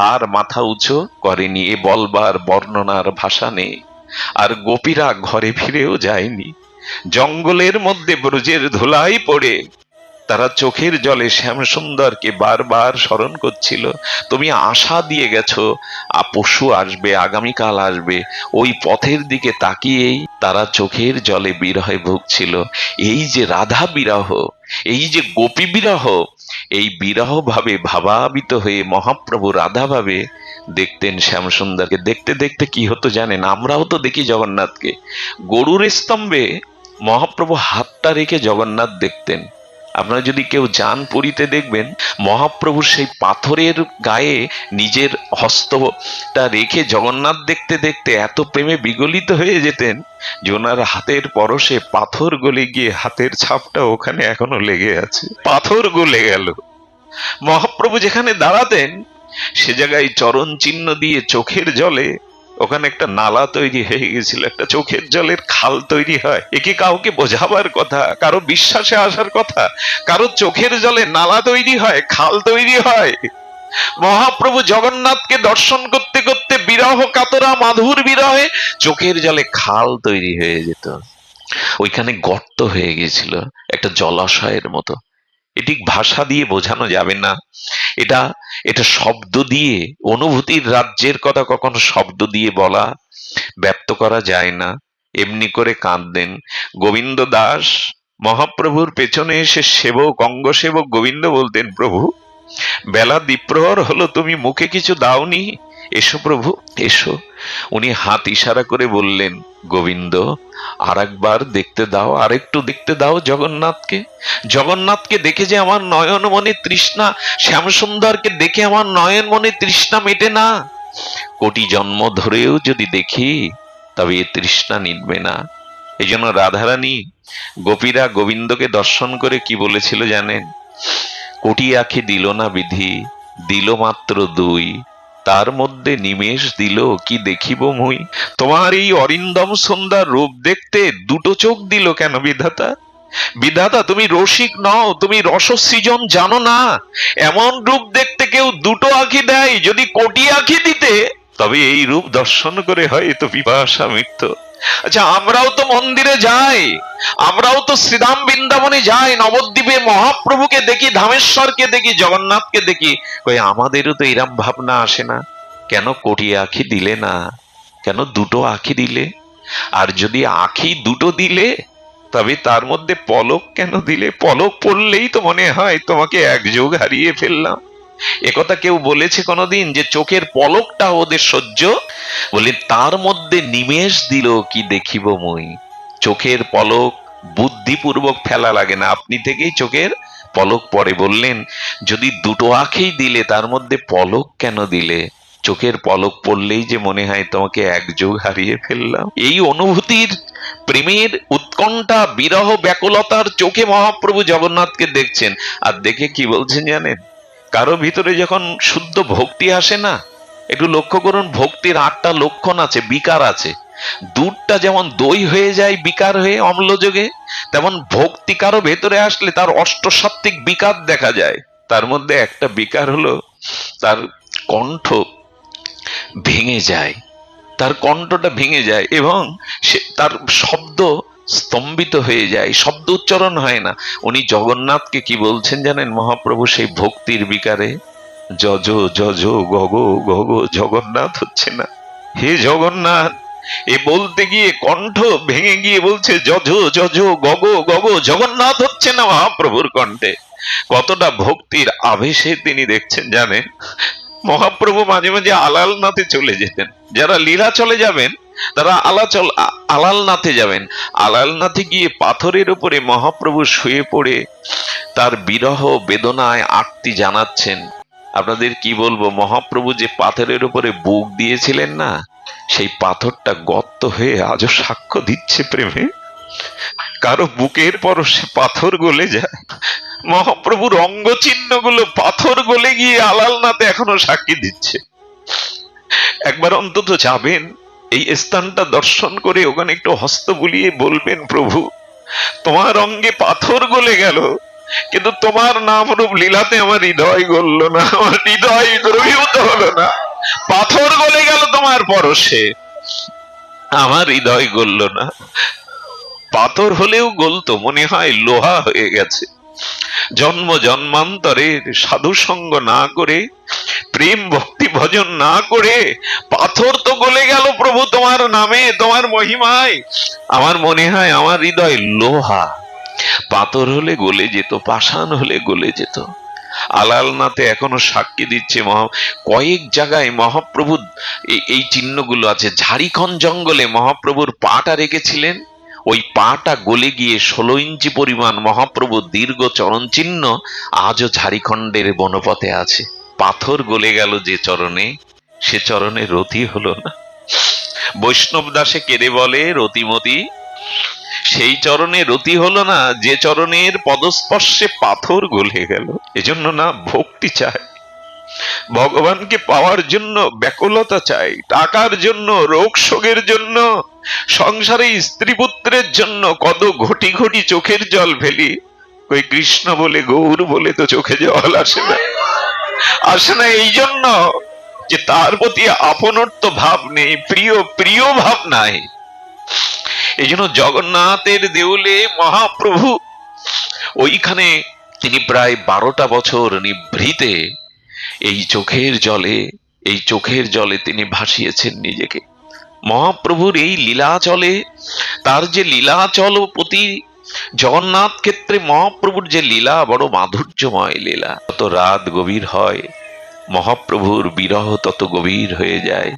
আর মাথা উঁচু করেনি, এ বলবার বর্ণনার ভাষা নেই। আর গোপীরা ঘরে ফিরেও যায়নি। জঙ্গলের মধ্যে ব্রজের ধুলাই পড়ে তারা চোখের জলে শ্যামসুন্দরকে বারবার স্মরণ করছিল। তুমি আশা দিয়ে গেছো পশু আসবে, আগামীকাল আসবে, ওই পথের দিকে তাকিয়েই তারা চোখের জলে বিরহে ভুগছিল। এই যে রাধা বিরহ, এই যে গোপী বিরহ, এই বিরহ ভাবে ভাবাবিত হয়ে মহাপ্রভু রাধা ভাবে দেখতেন শ্যামসুন্দরকে। দেখতে দেখতে কি হতো জানেন? আমরাও তো দেখি জগন্নাথকে, গরুর স্তম্ভে মহাপ্রভু হাতটা রেখে জগন্নাথ দেখতেন। আপনারা যদি কেউ যান পুরীতে দেখবেন মহাপ্রভুর সেই পাথরের গায়ে নিজের হস্তটা রেখে জগন্নাথ দেখতে দেখতে এত প্রেমে বিগলিত হয়ে যেতেন যে ওনার হাতের পরশে পাথর গলে গিয়ে হাতের ছাপটা ওখানে এখনো লেগে আছে। পাথর গলে গেল। মহাপ্রভু যেখানে দাঁড়াতেন সে জায়গায় চরণ চিহ্ন দিয়ে চোখের জলে ওখানে একটা নালা তৈরি হয়ে গেছিল, একটা চোখের জলের খাল তৈরি হয়। একে কাউকে বোঝাবার কথা, কারো বিশ্বাসে আসার কথা, কারো চোখের জলে নালা তৈরি হয়, খাল তৈরি হয়। মহাপ্রভু জগন্নাথকে দর্শন করতে করতে বিরহ কাতরা মাধুর বিরহে চোখের জলে খাল তৈরি হয়ে যেত, ওইখানে গর্ত হয়ে গেছিল একটা জলাশয়ের মতো। এটি ভাষা দিয়ে বোঝানো যাবে না, এটা এটা শব্দ দিয়ে, অনুভূতির রাজ্যের কথা কখনো শব্দ দিয়ে বলা ব্যক্ত করা যায় না। এমনি করে কাঁদতেন গোবিন্দ দাস। মহাপ্রভুর পেছনে এসে সেবক, অঙ্গ সেবক গোবিন্দ বলতেন, প্রভু বেলা দ্বিপ্রহর হলো, তুমি মুখে কিছু দাওনি, এসো প্রভু এসো। উনি হাত ইশারা করে বললেন, গোবিন্দ আর একবার দেখতে দাও, আরেকটু দেখতে দাও জগন্নাথকে। জগন্নাথকে দেখে যে আমার নয়ন মনে তৃষ্ণা, শ্যামসুন্দরকে দেখে আমার নয়ন মনে তৃষ্ণা মেটে না। কোটি জন্ম ধরেও যদি দেখি তবে এ তৃষ্ণা মিটবে না। এই জন্য রাধারানী গোপীরা গোবিন্দকে দর্শন করে কি বলেছিল জানেন? কোটি আঁখি দিল না বিধি, দিল মাত্র দুই, তার মধ্যে নিমেষ দিল কি দেখিব মুই। তোমার এই অরিন্দম সুন্দর রূপ দেখতে দুটো চোখ দিল কেন বিধাতা? বিধাতা তুমি রসিক নও, তুমি রসসৃজন জানো না। এমন রূপ দেখতে কেউ দুটো আঁখি দেয়, যদি কোটি আঁখি দিতে তবে এই রূপ দর্শন করে হয়তো পিপাসা মিটত। আচ্ছা, আমরাও তো মন্দিরে যাই, আমরাও তো শ্রীধাম বৃন্দাবনে যাই, নবদ্বীপে মহাপ্রভুকে দেখি, ধামেশ্বরকে দেখি, জগন্নাথকে দেখি, কই আমাদেরও তো এরম ভাবনা আসে না? কেন কোটি আঁখি দিলে না? কেন দুটো আঁখি দিলে? আর যদি আঁখি দুটো দিলে তবে তার মধ্যে পলক কেন দিলে? পলক পড়লেই তো মনে হয় তোমাকে একযোগ হারিয়ে ফেললাম। একথা কেউ বলেছে কোনোদিন যে চোখের পলকটা ওদের সহ্য? বলে তার মধ্যে নিমেষ দিল কি দেখিব মুই। চোখের পলক বুদ্ধিপূর্বক ফেলা লাগে না, আপনি থেকেই চোখের পলক পড়ে। বললেন যদি দুটো আঁখি দিলে তার মধ্যে পলক কেন দিলে? চোখের পলক পড়লেই যে মনে হয় তোমাকে একযোগ হারিয়ে ফেললাম। এই অনুভূতির প্রেমের উৎকণ্ঠা, বিরহ, ব্যাকুলতার চোখে মহাপ্রভু জগন্নাথকে দেখছেন। আর দেখে কি বলছেন জানেন? কারো ভিতরে যখন শুদ্ধ ভক্তি আসে না, একটু লক্ষ্য করুন, ভক্তির 8টা লক্ষণ আছে, বিকার আছে। দুধটা যেমন দই হয়ে যায় বিকার হয়ে অম্লযোগে, তেমন ভক্তি কারো ভেতরে আসলে তার অষ্টসাত্ত্বিক বিকার দেখা যায়। তার মধ্যে একটা বিকার হলো তার কণ্ঠ ভেঙে যায়, তার কণ্ঠটা ভেঙে যায় এবং সে তার শব্দ স্তম্ভিত হয়ে যায়, শব্দ উচ্চারণ হয় না। উনি জগন্নাথকে কি বলছেন জানেন মহাপ্রভু সেই ভক্তির বিকারে? যজ যজ গগ গগ, জগন্নাথ হচ্ছে না, হে জগন্নাথ। এ বলতে গিয়ে কণ্ঠ ভেঙে গিয়ে বলছে যজ যজ গগ গগ, জগন্নাথ হচ্ছে না মহাপ্রভুর কণ্ঠে। কতটা ভক্তির আবেশে তিনি দেখছেন জানেন? মহাপ্রভু মাঝে মাঝে আলালনাথে চলে যেতেন। যারা লীলা চলে যাবেন তারা আলালনাথে যাবেন। আলালনাথে গিয়ে পাথরের উপরে মহাপ্রভু শুয়ে পড়ে তার বিরহ বেদনায় আর্তি জানাচ্ছেন। আপনাদের কি বলবো, মহাপ্রভু যে পাথরের উপরে বুক দিয়েছিলেন না, সেই পাথরটা গর্ত হয়ে আজও সাক্ষ্য দিচ্ছে প্রেমে। কারো বুকের পরশে পাথর গলে যায়, মহাপ্রভুর অঙ্গ চিহ্ন গুলো পাথর গলে গিয়ে আলালনাথে এখনো সাক্ষী দিচ্ছে। একবার অন্তত যাবেন, এই স্থানটা দর্শন করে ওখানে একটু হস্ত বুলিয়ে বলবেন, প্রভু তোমার অঙ্গে পাথর গলে গেল, কিন্তু তোমার নাম রূপ লীলাতে আমার হৃদয় গলল না, আমার হৃদয় দ্রবীভূত হলো না। পাথর গলে গেল তোমার পরশে, আমার হৃদয় গলল না। পাথর হলেও গলতো, মনে হয় লোহা হয়ে গেছে। জন্ম জন্মান্তরের সাধু সঙ্গ না করে, প্রেম ভক্তি ভজন না করে পাথর তো গলে গেল প্রভু তোমার নামে, তোমার মহিমায়। আমার মনে হয় আমার হৃদয় লোহা, পাথর হলে গলে যেত, পাষাণ হলে গলে যেত। আলালনাথে এখনো সাক্ষী দিচ্ছে, কয়েক জায়গায় মহাপ্রভু এই চিহ্নগুলো আছে। ঝাড়িখণ্ড জঙ্গলে মহাপ্রভুর পাটা রেখেছিলেন, ওই পাটা গলে গিয়ে 16 ইঞ্চি পরিমাণ মহাপ্রভুর দীর্ঘ চরণ চিহ্ন আজও ঝাড়িখণ্ডের বনপথে আছে। পাথর গলে গেল যে চরণে, সে চরণে রতি হলো না। বৈষ্ণব দাসে কেড়ে বলে রতিমতি, সেই চরণে রতি হলো না যে চরণের পদস্পর্শে পাথর গলে গেল। এজন্য না ভক্তি চাই, ভগবানকে পাওয়ার জন্য ব্যাকুলতা চাই, টাকার জন্য, রোগ শোকের জন্য, সংসারে স্ত্রী পুত্রের জন্য কত ঘটি ঘটি চোখের জল ফেলি, ওই কৃষ্ণ বলে গৌর বলে তো চোখে জল আসে না। আসে না এই জন্য যে তার প্রতি আপনত্ব ভাব নেই, প্রিয় প্রিয় ভাব নাই। এই জন্য জগন্নাথের দেউলে মহাপ্রভু ওইখানে তিনি প্রায় 12টা বছর নিভৃতে এই চোখের জলে তিনি ভাসিয়েছেন নিজেকে। মহাপ্রভুর এই লীলাচলে, তার যে লীলাচল প্রতি জগন্নাথ ক্ষেত্রে মহাপ্রভুর যে লীলা বড় মাধুর্যময় লীলা। তত রাত গভীর হয়, মহাপ্রভুর বিরহ তত গভীর হয়ে যায়।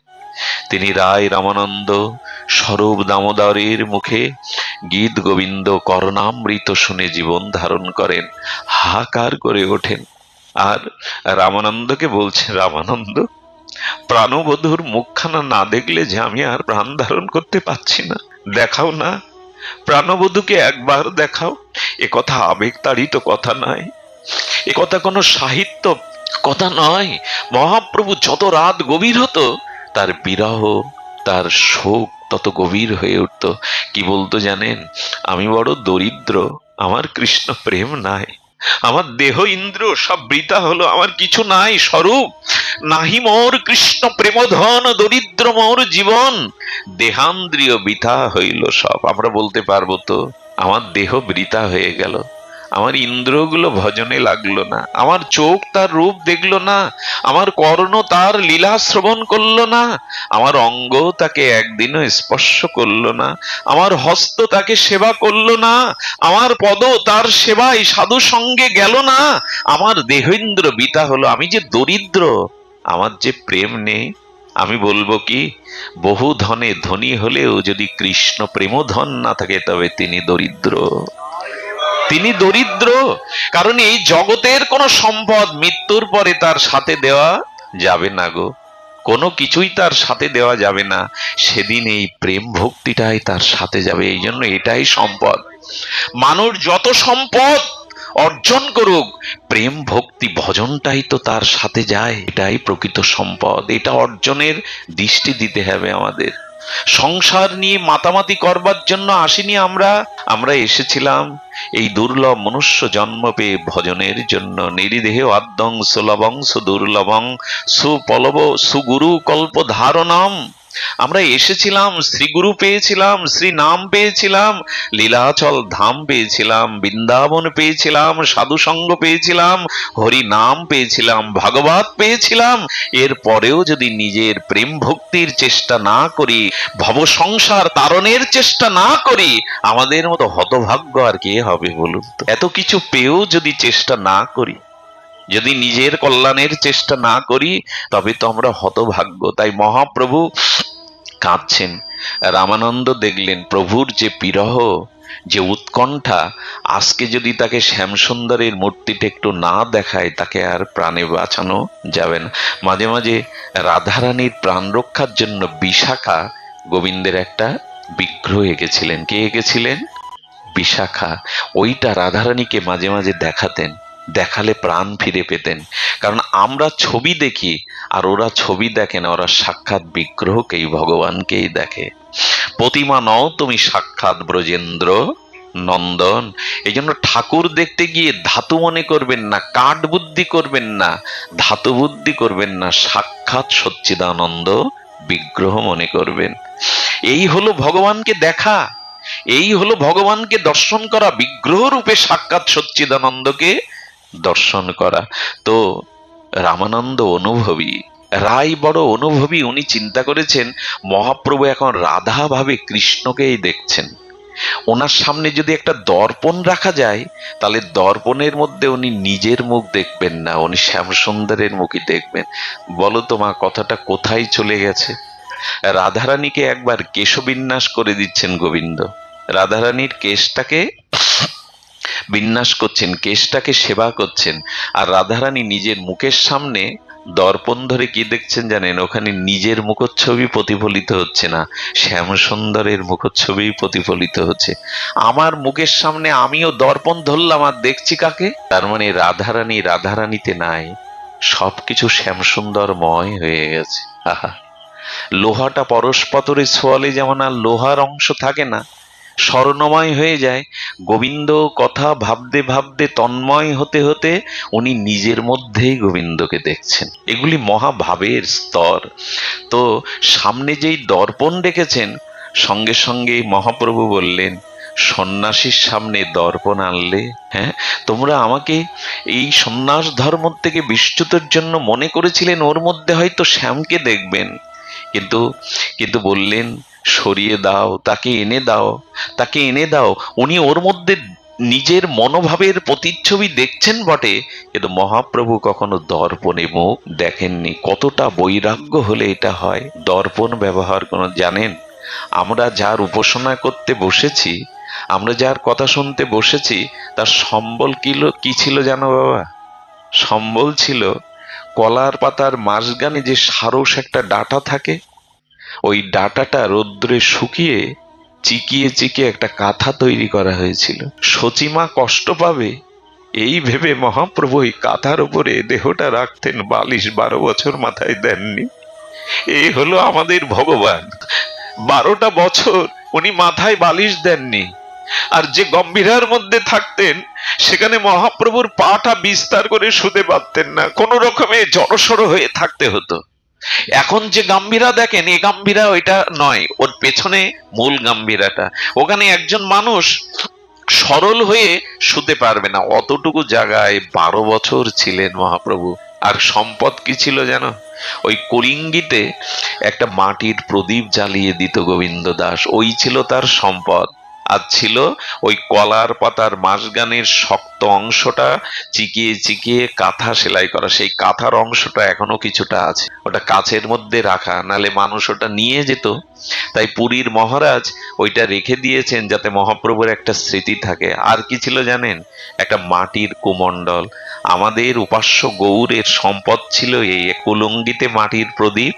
তিনি রায় রামানন্দ স্বরূপ দামোদরের মুখে গীত গোবিন্দ করণামৃত শুনে জীবন ধারণ করেন, হাহাকার করে ওঠেন। আর রামানন্দকে বলছে, রামানন্দ, প্রাণবধূর মুখখানা না দেখলে যে আমি আর প্রাণ ধারণ করতে পারছি না, দেখাও না, প্রাণবধূকে একবার দেখাও। এ কথা আবেগতাড়িত কথা নয়, এ কথা কোনো সাহিত্য কথা নয়। মহাপ্রভু যত রাত গভীর হতো, তার বিরহ, তার শোক তত গভীর হয়ে উঠত। কি বলতো জানেন, আমি বড় দরিদ্র, আমার কৃষ্ণ প্রেম নাই, আমার দেহ ইন্দ্র সব বৃথা হলো, আমার কিছু নাই স্বরূপ, নাহি মোর কৃষ্ণ প্রেমধন, দরিদ্র মোর জীবন, দেহান্দ্রিয় বৃথা হইল সব। আমরা বলতে পারবো তো, আমার দেহ বৃথা হয়ে গেল, আমার ইন্দ্রগুলো ভজনে লাগলো না, আমার চোখ তার রূপ দেখলো না, আমার কর্ণ তার লীলা শ্রবণ করলো না, আমার অঙ্গ তাকে একদিনও স্পর্শ করলো না, আমার হস্ত তাকে সেবা করলো না, আমার পদ তার সেবায় সাধু সঙ্গে গেল না, আমার দেহেন্দ্র বৃথা হলো। আমি যে দরিদ্র, আমার যে প্রেম নেই। আমি বলবো কি, বহু ধনে ধনী হলেও যদি কৃষ্ণ প্রেম ধন না থাকে, তবে তিনি দরিদ্র। তিনি দরিদ্র, কারণ এই জগতের কোন সম্পদ মৃত্যুর পরে তার সাথে দেওয়া যাবে না গো, কোনো কিছুই তার সাথে দেওয়া যাবে না। সেদিন এই প্রেম ভক্তিটাই তার সাথে যাবে। এই জন্য এটাই সম্পদ। মানুষ যত সম্পদ অর্জন করুক, প্রেম ভক্তি ভজনটাই তো তার সাথে যায়, এটাই প্রকৃত সম্পদ। এটা অর্জনের দৃষ্টি দিতে হবে আমাদের। সংসার নিয়ে মাতামাতি করবার জন্য আসিনি আমরা এসেছিলাম এই দুর্লভ মনুষ্য জন্ম পেয়ে ভজনের জন্য। নিরিদেহে আদ্যং সুলভং সুদুর্লভং সুপলব সুগুরু কল্প ধারণম। আমরা এসেছিলাম, শ্রীগুরু পেয়েছিলাম, শ্রী নাম পেয়েছিলাম, লীলাচল ধাম পেয়েছিলাম, বৃন্দাবন পেয়েছিলাম, সাধু সঙ্গ পেয়েছিলাম, হরি নাম পেয়েছিলাম, ভাগবত পেয়েছিলাম। এর পরেও যদি নিজের প্রেম ভক্তির চেষ্টা না করি, ভব সংসার তারণের চেষ্টা না করি, আমাদের মতো হতভাগ্য আর কে হবে বলুন তো? এত কিছু পেয়েও যদি চেষ্টা না করি, যদি নিজের কল্যাণের চেষ্টা না করি, তবে তো আমরা হতভাগ্য। তাই মহাপ্রভু কাঁদছেন। রামানন্দ দেখলেন প্রভুর যে বিরহ, যে উৎকণ্ঠা, আজকে যদি তাকে শ্যামসুন্দরের মূর্তিটা একটু না দেখায়, তাকে আর প্রাণে বাঁচানো যাবে না। মাঝে মাঝে রাধারানীর প্রাণ রক্ষার জন্য বিশাখা গোবিন্দের একটা বিগ্রহ এঁকেছিলেন। কে এঁকেছিলেন? বিশাখা। ওইটা রাধারানীকে মাঝে মাঝে দেখাতেন, দেখালে প্রাণ ফিরে পেতেন। কারণ আমরা ছবি দেখি, আর ওরা ছবি দেখে না, ওরা সাক্ষাৎ বিগ্রহকেই, ভগবানকেই দেখে। প্রতিমা নও তুমি, সাক্ষাৎ ব্রজেন্দ্র নন্দন। এই জন্য ঠাকুর দেখতে গিয়ে ধাতু মনে করবেন না, কাঠ বুদ্ধি করবেন না, ধাতু বুদ্ধি করবেন না, সাক্ষাৎ সচ্চিদানন্দ বিগ্রহ মনে করবেন। এই হলো ভগবানকে দেখা, এই হলো ভগবানকে দর্শন করা, বিগ্রহ রূপে সাক্ষাৎ সচ্চিদানন্দকে দর্শন করা। তো রামানন্দ অনুভবী, রায় বড় অনুভবী, উনি চিন্তা করেছেন মহাপ্রভু এখন রাধা ভাবে কৃষ্ণকেই দেখছেন। ওনার সামনে যদি একটা দর্পণ রাখা যায়, তাহলে দর্পণের মধ্যে উনি নিজের মুখ দেখবেন না, উনি শ্যামসুন্দরের মুখই দেখবেন। বলো তো মা, কথাটা কোথায় চলে গেছে? রাধারানীকে একবার কেশবিন্যাস করে দিচ্ছেন গোবিন্দ, রাধারানীর কেশটাকে বিন্যাস করছেন, কেশটাকে সেবা করছেন, আর রাধারানী নিজের মুখের সামনে দর্পণ ধরে কি দেখছেন জানেন? ওখানে নিজের মুখচ্ছবি প্রতিফলিত হচ্ছে না, শ্যামসুন্দরের মুখচ্ছবি প্রতিফলিত হচ্ছে। আমার মুখের সামনে আমিও দর্পণ ধরলাম আর দেখছি কাকে? তার মানে রাধারানী রাধারানীতে নাই, সবকিছু শ্যামসুন্দরময় হয়ে গেছে। আহা, লোহাটা পরশপতরে ছোঁয়ালে যেমন আর লোহার অংশ থাকে না, স্বর্ণময় হয়ে যায়। গোবিন্দ কথা ভাবতে ভাবতে তন্ময় হতে হতে উনি নিজের মধ্যেই গোবিন্দকে দেখছেন। এগুলি মহাভাবের স্তর। তো সামনে যেই দর্পণ রেখেছেন, সঙ্গে সঙ্গে মহাপ্রভু বললেন, সন্ন্যাসীর সামনে দর্পণ আনলে? হ্যাঁ, তোমরা আমাকে এই সন্ন্যাস ধর্ম থেকে বিচ্যুতের জন্য মনে করেছিলেন, ওর মধ্যে হয়তো শ্যামকে দেখবেন, কিন্তু কিন্তু বললেন সরিয়ে দাও, তাকে এনে দাও, তাকে এনে দাও। উনি ওর মধ্যে নিজের মনোভাবের প্রতিচ্ছবি দেখছেন বটে, কিন্তু মহাপ্রভু কখনো দর্পণে মুখ দেখেননি। কতটা বৈরাগ্য হলে এটা হয়? দর্পণ ব্যবহার কোনো জানেন? আমরা যার উপাসনা করতে বসেছি, আমরা যার কথা শুনতে বসেছি, তার সম্বল কি ছিল জানো বাবা? সম্বল ছিল কলার পাতার মাঝখানে যে সারস একটা ডাঁটা থাকে, ওই ডাঁটাটা রৌদ্রে শুকিয়ে চিকিয়ে চিকিয়ে একটা কাঁথা তৈরি করা হয়েছিল। সচিমা কষ্ট পাবে এই ভেবে মহাপ্রভু ওই কাঁথার উপরে দেহটা রাখতেন, বালিশ 12 বছর মাথায় দেননি। এই হলো আমাদের ভগবান, 12টা বছর উনি মাথায় বালিশ দেননি। আর যে গম্ভীরার মধ্যে থাকতেন, সেখানে মহাপ্রভুর পাটা বিস্তার করে শুতে পারতেন না, কোন রকমে জড়সড় হয়ে থাকতে হতো। এখন যে গাম্ভীরা দেখেন, এই গাম্ভীরা ওইটা নয়, ওর পেছনে মূল গাম্ভীরাটা। ওখানে একজন মানুষ সরল হয়ে শুতে পারবে না, অতটুকু জায়গায় 12 বছর ছিলেন মহাপ্রভু। আর সম্পদ কি ছিল জানো? ওই কলিঙ্গিতে একটা মাটির প্রদীপ জ্বালিয়ে দিত গোবিন্দ দাস, ওই ছিল তার সম্পদ। আর ছিল ওই কলার পাতার মাঝখানের শক্ত অংশটা চিকিয়ে চিকিয়ে কাঁথা সেলাই করা, সেই কাঁথার অংশটা এখনো কিছুটা আছে, ওটা কাচের মধ্যে রাখা, নালে মানুষ ওটা নিয়ে যেত। তাই পুরীর মহারাজ ওইটা রেখে দিয়েছেন যাতে মহাপ্রভুর একটা স্মৃতি থাকে। আর কি ছিল জানেন? একটা মাটির কুমণ্ডল। আমাদের উপাস্য গৌরের সম্পদ ছিল এই কুলুঙ্গিতে মাটির প্রদীপ,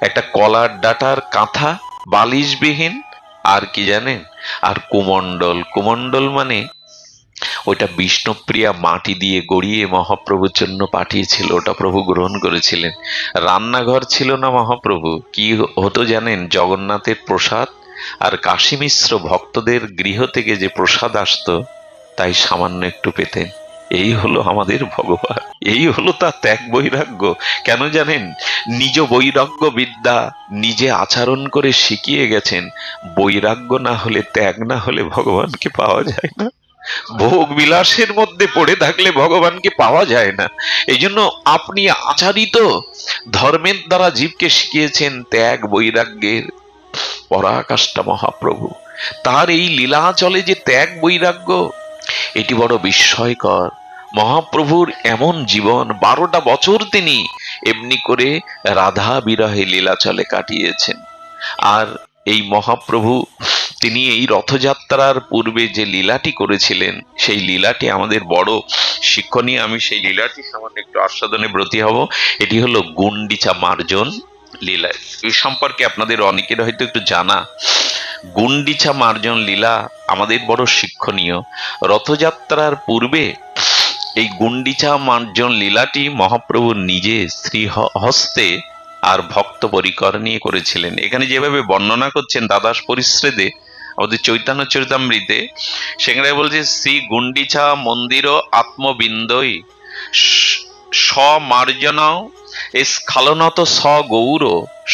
একটা কলার ডাটার কাঁথা বালিশবিহীন, আর কি জানেন? আর কুমণ্ডল। কুমণ্ডল মানে ওইটা বিষ্ণুপ্রিয়া মাটি দিয়ে গড়িয়ে মহাপ্রভুর জন্য পাঠিয়েছিল, ওটা প্রভু গ্রহণ করেছিলেন। রান্নাঘর ছিল না মহাপ্রভু, কি হতো জানেন? জগন্নাথের প্রসাদ আর কাশী মিশ্র ভক্তদের গৃহ থেকে যে প্রসাদ আসতো, তাই সামান্য একটু পেতেন। এই হলো আমাদের ভগবান, এই হলো তার ত্যাগ বৈরাগ্য। কেন জানেন? নিজ বৈরাগ্য বিদ্যা নিজে আচরণ করে শিখিয়ে গেছেন। বৈরাগ্য না হলে, ত্যাগ না হলে ভগবানকে পাওয়া যায় না। ভোগ বিলাসের মধ্যে পড়ে থাকলে ভগবানকে পাওয়া যায় না। এই জন্য আপনি আচারিত ধর্মের দ্বারা জীবকে শিখিয়েছেন ত্যাগ বৈরাগ্যের পরাকাষ্ঠা মহাপ্রভু। তার এই লীলা চলে যে ত্যাগ বৈরাগ্য, এটি বড় বিস্ময়কর। মহাপ্রভুর এমন জীবন, 12টা বছর তিনি এমনি করে রাধা বিরহে লীলাচলে কাটিয়েছেন। আর এই মহাপ্রভু তিনি এই রথযাত্রার পূর্বে যে লীলাটি করেছিলেন, সেই লীলাটি আমাদের বড় শিক্ষণীয়। আমি সেই লীলাটি সামান্য একটু আস্বাদনে ব্রতী হব। এটি হলো গুন্ডিচা মার্জন লীলা। এই সম্পর্কে আপনাদের অনেকের হয়তো একটু জানা। গুন্ডিচা মার্জন লীলা আমাদের বড় শিক্ষণীয়। রথযাত্রার পূর্বে এই গুন্ডিচা মার্জন লীলাটি মহাপ্রভু নিজে শ্রী হস্তে আর ভক্ত পরিকর নিয়ে করেছিলেন। এখানে যেভাবে বর্ণনা করছেন দ্বাদশ পরিচ্ছেদে আমাদের চৈতন্য চরিতামৃতে, সেখানে বলছে শ্রী গুন্ডিচা মন্দির আত্মবিন্দই স্বমার্জন স্খালনত স্বগৌর।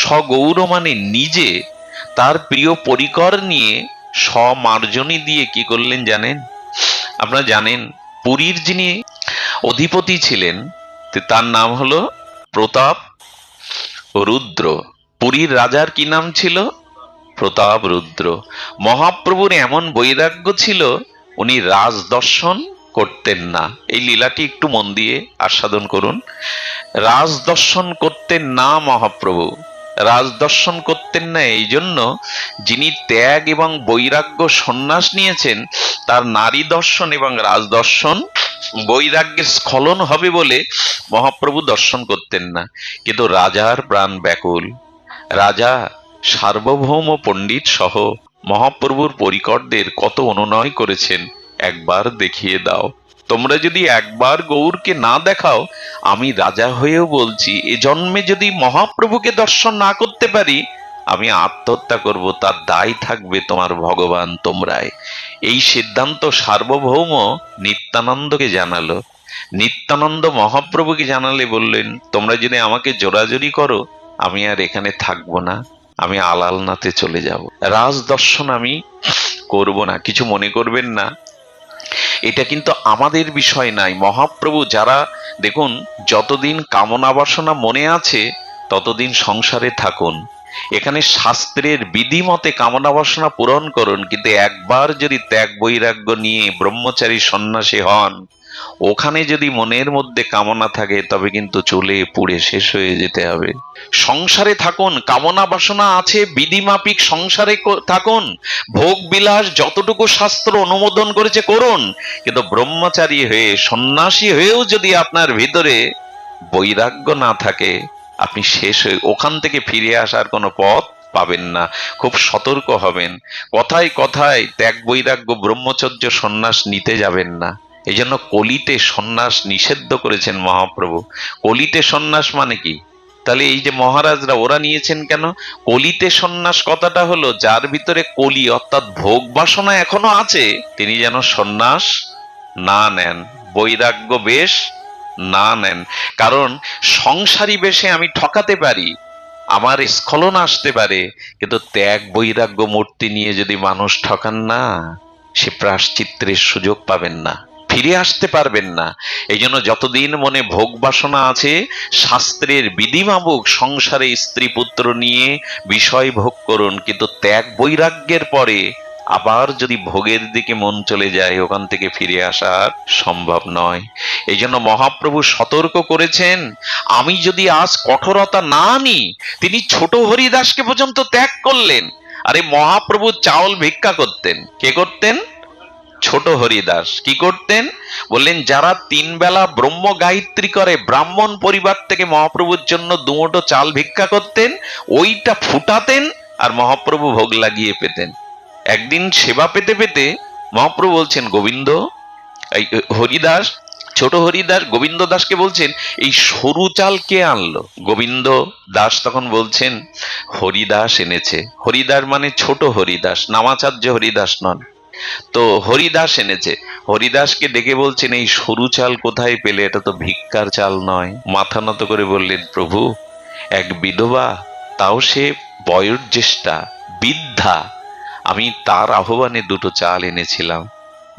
স্বগৌর মানে নিজে তার প্রিয় পরিকর নিয়ে স্বমার্জনী দিয়ে কি করলেন জানেন? আপনারা জানেন পুরীর যিনি অধিপতি ছিলেন তার নাম হলো প্রতাপ রুদ্র। পুরীর রাজার কি নাম ছিল? প্রতাপ রুদ্র। মহাপ্রভুর এমন বৈরাগ্য ছিল, উনি রাজদর্শন করতেন না। এই লীলাটি একটু মন দিয়ে আস্বাদন করুন। রাজদর্শন করতেন না মহাপ্রভু। রাজদর্শন করতেন না এই জন্য, যিনি ত্যাগ এবং বৈরাগ্য সন্ন্যাস নিয়েছেন তার নারী দর্শন এবং রাজদর্শন বৈরাগ্যের স্খলন হবে বলে মহাপ্রভু দর্শন করতেন না। কিন্তু রাজার প্রাণ ব্যাকুল। রাজা সার্বভৌম পণ্ডিত সহ মহাপ্রভুর পরিকরদের কত অনুনয় করেছেন, একবার দেখিয়ে দাও। তোমরা যদি একবার গৌরকে না দেখাও, আমি রাজা হয়েও বলছি এ জন্মে যদি মহাপ্রভুকে দর্শন না করতে পারি, আমি আত্মহত্যা করব, তার দায় থাকবে তোমার ভগবান তোমরাই। এই সিদ্ধান্ত সার্বভৌম নিত্যানন্দকে জানালো। নিত্যানন্দ মহাপ্রভুকে জানালে বললেন, তোমরা যদি আমাকে জোরাজুরি করো, আমি আর এখানে থাকবো না, আমি আলালনাথে চলে যাব। রাজদর্শন আমি করব না, কিছু মনে করবেন না। এটা কিন্তু আমাদের বিষয় নাই। মহাপ্রভু যারা, দেখুন, যতদিন কামনা বাসনা মনে আছে ততদিন সংসারে থাকুন। এখানে শাস্ত্রের বিধিমতে কামনা বাসনা পূরণ করুন, কিন্তু একবার যদি ত্যাগ বৈরাগ্য নিয়ে ব্রহ্মচারী সন্ন্যাসী হন, ওখানে যদি মনের মধ্যে কামনা থাকে তবে কিন্তু চলে পুড়ে শেষ হয়ে যেতে হবে। সংসারে থাকুন, কামনা বাসনা আছে বিধিমাফিক সংসারে থাকুন, ভোগ বিলাস যতটুকু শাস্ত্র অনুমোদন করেছে করুন, কিন্তু ব্রহ্মচারী হয়ে সন্ন্যাসী হয়েও যদি আপনার ভিতরে বৈরাগ্য না থাকে, আপনি শেষ হয়ে ওখান থেকে ফিরে আসার কোনো পথ পাবেন না। খুব সতর্ক হবেন। কথায় কথায় ত্যাগ বৈরাগ্য ব্রহ্মচর্য সন্ন্যাস নিতে যাবেন না। এই জন্য কলিতে সন্ন্যাস নিষিদ্ধ করেছেন মহাপ্রভু। কলিতে সন্ন্যাস মানে কি? তাহলে এই যে মহারাজরা ওরা নিয়েছেন কেন? কলিতে সন্ন্যাস কথাটা হলো, যার ভিতরে কলি অর্থাৎ ভোগ বাসনা এখনো আছে, তিনি যেন সন্ন্যাস না নেন, বৈরাগ্য বেশ না নেন। কারণ সংসারী বেশে আমি ঠকাতে পারি, আমার স্খলন আসতে পারে, কিন্তু ত্যাগ বৈরাগ্য মূর্তি নিয়ে যদি মানুষ ঠকান না, সে প্রায়শ্চিত্তের সুযোগ পাবেন না, ফিরে আসতে পারবেন না। এই জন্য যতদিন মনে ভোগ বাসনা আছে, শাস্ত্রের বিধিমাবুক সংসারে স্ত্রী পুত্র নিয়ে বিষয় ভোগ করুন, কিন্তু ত্যাগ বৈরাগ্যের পরে আবার যদি ভোগের দিকে মন চলে যায়, ওখান থেকে ফিরে আসা সম্ভব নয়। এই জন্য মহাপ্রভু সতর্ক করেছেন, আমি যদি আজ কঠোরতা না আনি, তিনি ছোট হরিদাসকে পর্যন্ত ত্যাগ করলেন। আরে মহাপ্রভু চাউল ভিক্ষা করতেন। কে করতেন? ছোট হরিদাস। কি করতেন? বললেন, যারা 3 বেলা ব্রহ্ম গায়ত্রী করে ব্রাহ্মণ পরিবার থেকে মহাপ্রভুর জন্য 2 মুঠো চাল ভিক্ষা করতেন, ওইটা ফুটাতেন আর মহাপ্রভু ভোগ লাগিয়ে পেতেন। একদিন সেবা পেতে পেতে মহাপ্রভু বলছেন, গোবিন্দ, এই হরিদাস, ছোট হরিদাস গোবিন্দ দাসকে বলছেন, এই সরু চাল কে আনলো? গোবিন্দ দাস তখন বলছেন, হরিদাস এনেছে। হরিদাস মানে ছোট হরিদাস, নামাচার্য হরিদাস নন। তো হরিদাস এনেছে। হরিদাসকে ডেকে বলছেন, এই সরু চাল কোথায় পেলে? এটা তো ভিক্ষার চাল নয়। মাথা নত করে বললেন, প্রভু, এক বিধবা, তাও সে বয়োজ্যেষ্ঠা বৃদ্ধা, আমি তার আহ্বানে 2টো চাল এনেছিলাম।